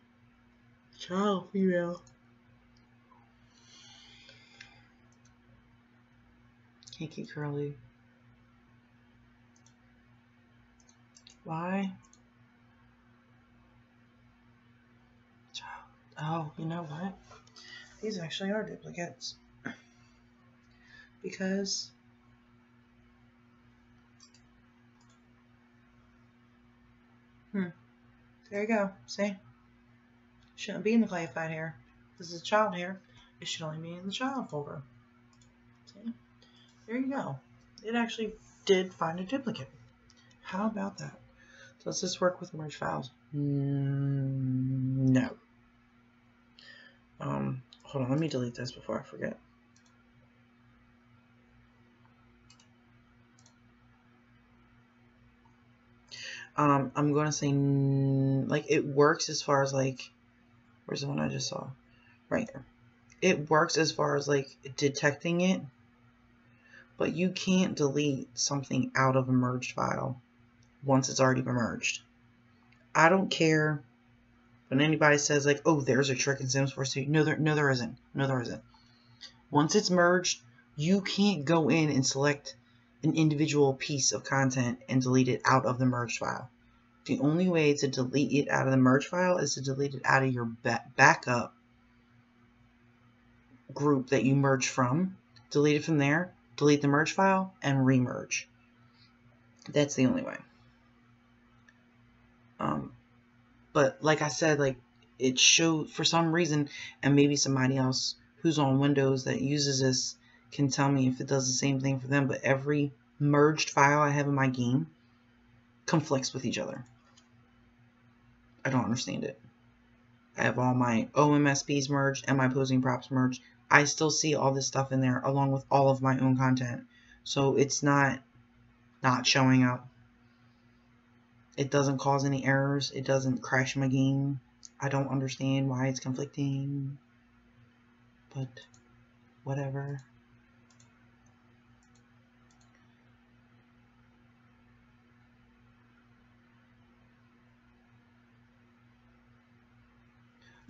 Child, female. Kinky curly. Why? Oh, you know what? These actually are duplicates. Because there you go. See? Shouldn't be in the clarified hair. This is child hair. It should only be in the child folder. See? There you go. It actually did find a duplicate. How about that? Does this work with merge files? No. Hold on, let me delete this before I forget. I'm going to say, like, it works as far as, like, where's the one I just saw? Right here. It works as far as, like, detecting it, but you can't delete something out of a merged file once it's already been merged. I don't care when anybody says, like, oh, there's a trick in Sympxls. No, there isn't. No, there isn't. Once it's merged, you can't go in and select an individual piece of content and delete it out of the merged file. The only way to delete it out of the merge file is to delete it out of your backup group that you merged from. Delete it from there, delete the merge file, and remerge. That's the only way. But like I said, like, it showed for some reason, and maybe somebody else who's on Windows that uses this can tell me if it does the same thing for them, but every merged file I have in my game conflicts with each other. I don't understand it. I have all my OMSPs merged and my posing props merged. I still see all this stuff in there along with all of my own content. So it's not showing up. It doesn't cause any errors. It doesn't crash my game. I don't understand why it's conflicting. But whatever.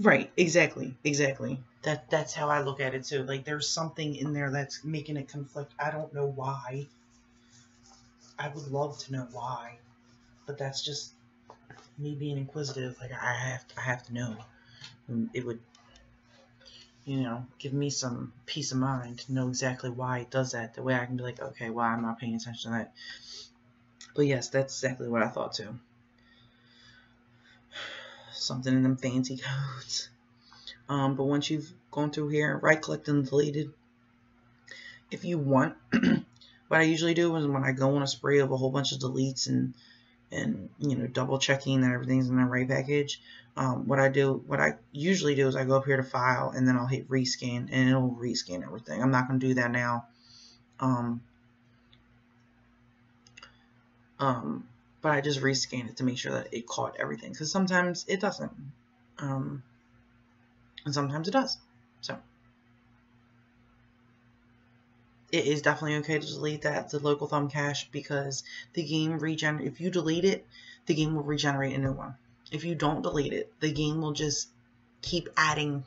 Right, exactly. That's how I look at it too. Like, there's something in there that's making it conflict. I don't know why. I would love to know why, but that's just me being inquisitive. Like, I have to know. And it would, you know, give me some peace of mind to know exactly why it does that. The way I can be like, okay, well, I'm not paying attention to that. But yes, that's exactly what I thought too. Something in them fancy codes. But once you've gone through here, right-clicked and deleted, if you want, what I usually do is when I go on a spree of a whole bunch of deletes and you know, double checking that everything's in the right package, what I usually do is I go up here to File and then I'll hit Rescan and it'll rescan everything. I'm not going to do that now. But I just rescan it to make sure that it caught everything, because sometimes it doesn't, and sometimes it does. So it is definitely okay to delete the local thumb cache, because the game if you delete it, the game will regenerate a new one. If you don't delete it, the game will just keep adding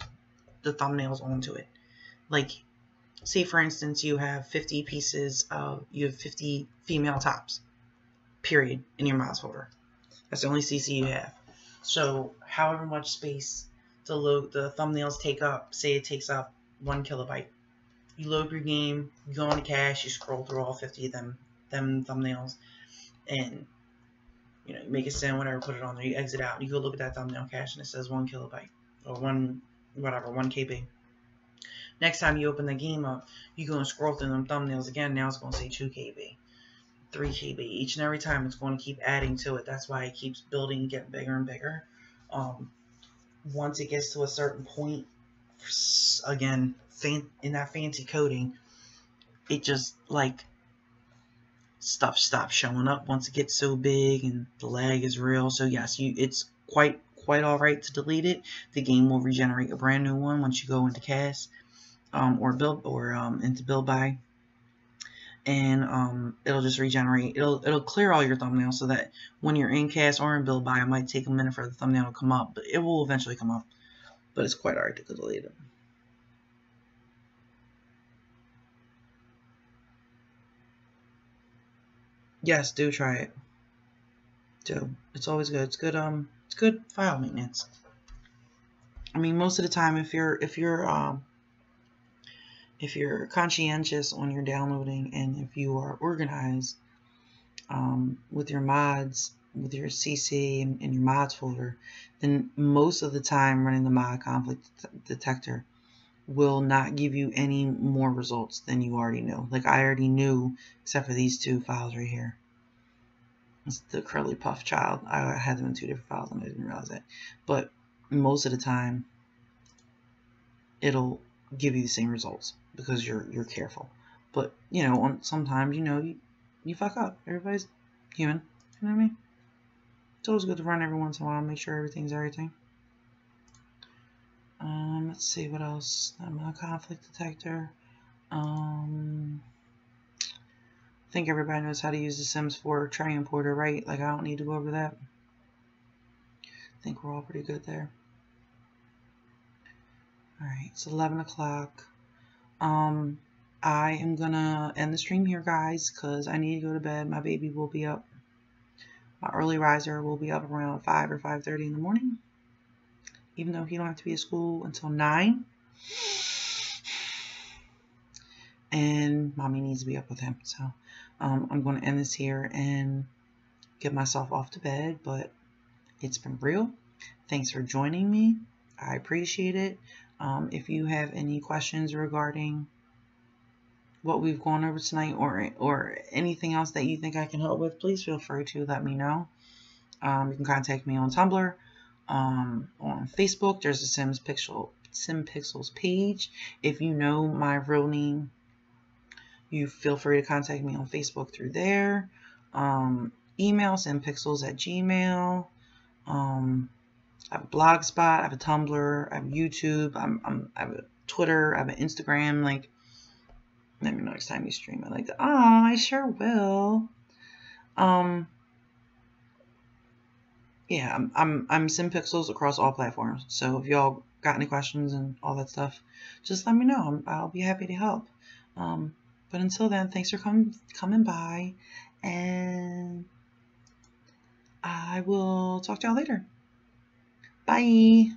the thumbnails onto it. Like, say for instance, you have 50 female tops, period, in your mods folder. That's the only CC you have. So however much space the thumbnails take up, say it takes up 1 kilobyte. You load your game, you go into cache, you scroll through all 50 of them thumbnails, and you know, you make a send, whatever, put it on there, you exit out, and you go look at that thumbnail cache and it says 1 kilobyte or 1 KB. Next time you open the game up, you go and scroll through them thumbnails again. Now it's going to say 2 KB, 3 KB. Each and every time it's going to keep adding to it. That's why it keeps building and getting bigger and bigger. Once it gets to a certain point, again, in that fancy coding, it just, like, stuff stops showing up once it gets so big and the lag is real. So yes, it's quite alright to delete it. The game will regenerate a brand new one once you go into CAS, or into build by, and it'll just regenerate. It'll clear all your thumbnails so that when you're in CAS or in build by, it might take a minute for the thumbnail to come up, but it will eventually come up. But it's quite alright to delete it. Yes, do try it. Do. It's always good. It's good. It's good file maintenance. I mean, most of the time, if you're conscientious on your downloading, and if you are organized with your mods, with your CC and your mods folder, then most of the time running the mod conflict detector will not give you any more results than you already know. Like, I already knew, except for these 2 files right here. It's the curly puff child. I had them in 2 different files and I didn't realize that. But most of the time, it'll give you the same results because you're careful. But you know, sometimes you fuck up. Everybody's human. You know what I mean? It's always good to run every once in a while, make sure everything's everything. Let's see what else. I'm a conflict detector. I think everybody knows how to use the Sims 4 tray importer, right? Like, I don't need to go over that. I think we're all pretty good there. Alright, it's 11 o'clock. I am gonna end the stream here, guys, because I need to go to bed. My baby will be up. My early riser will be up around 5 or 5:30 in the morning, even though he don't have to be at school until 9. And mommy needs to be up with him. So I'm going to end this here and get myself off to bed. But it's been real. Thanks for joining me. I appreciate it. If you have any questions regarding what we've gone over tonight or anything else that you think I can help with, please feel free to let me know. You can contact me on Tumblr, on Facebook. There's a Sympxls page. If you know my real name, you feel free to contact me on Facebook through there. Email sympxls@gmail. I have a blogspot, I have a Tumblr, I have YouTube, I have a Twitter, I have an Instagram. Like, let me know next time you stream. I like that. Oh, I sure will. Yeah, I'm Sympxls across all platforms. So if y'all got any questions and all that stuff, just let me know. I'll be happy to help. But until then, thanks for coming by, and I will talk to y'all later. Bye.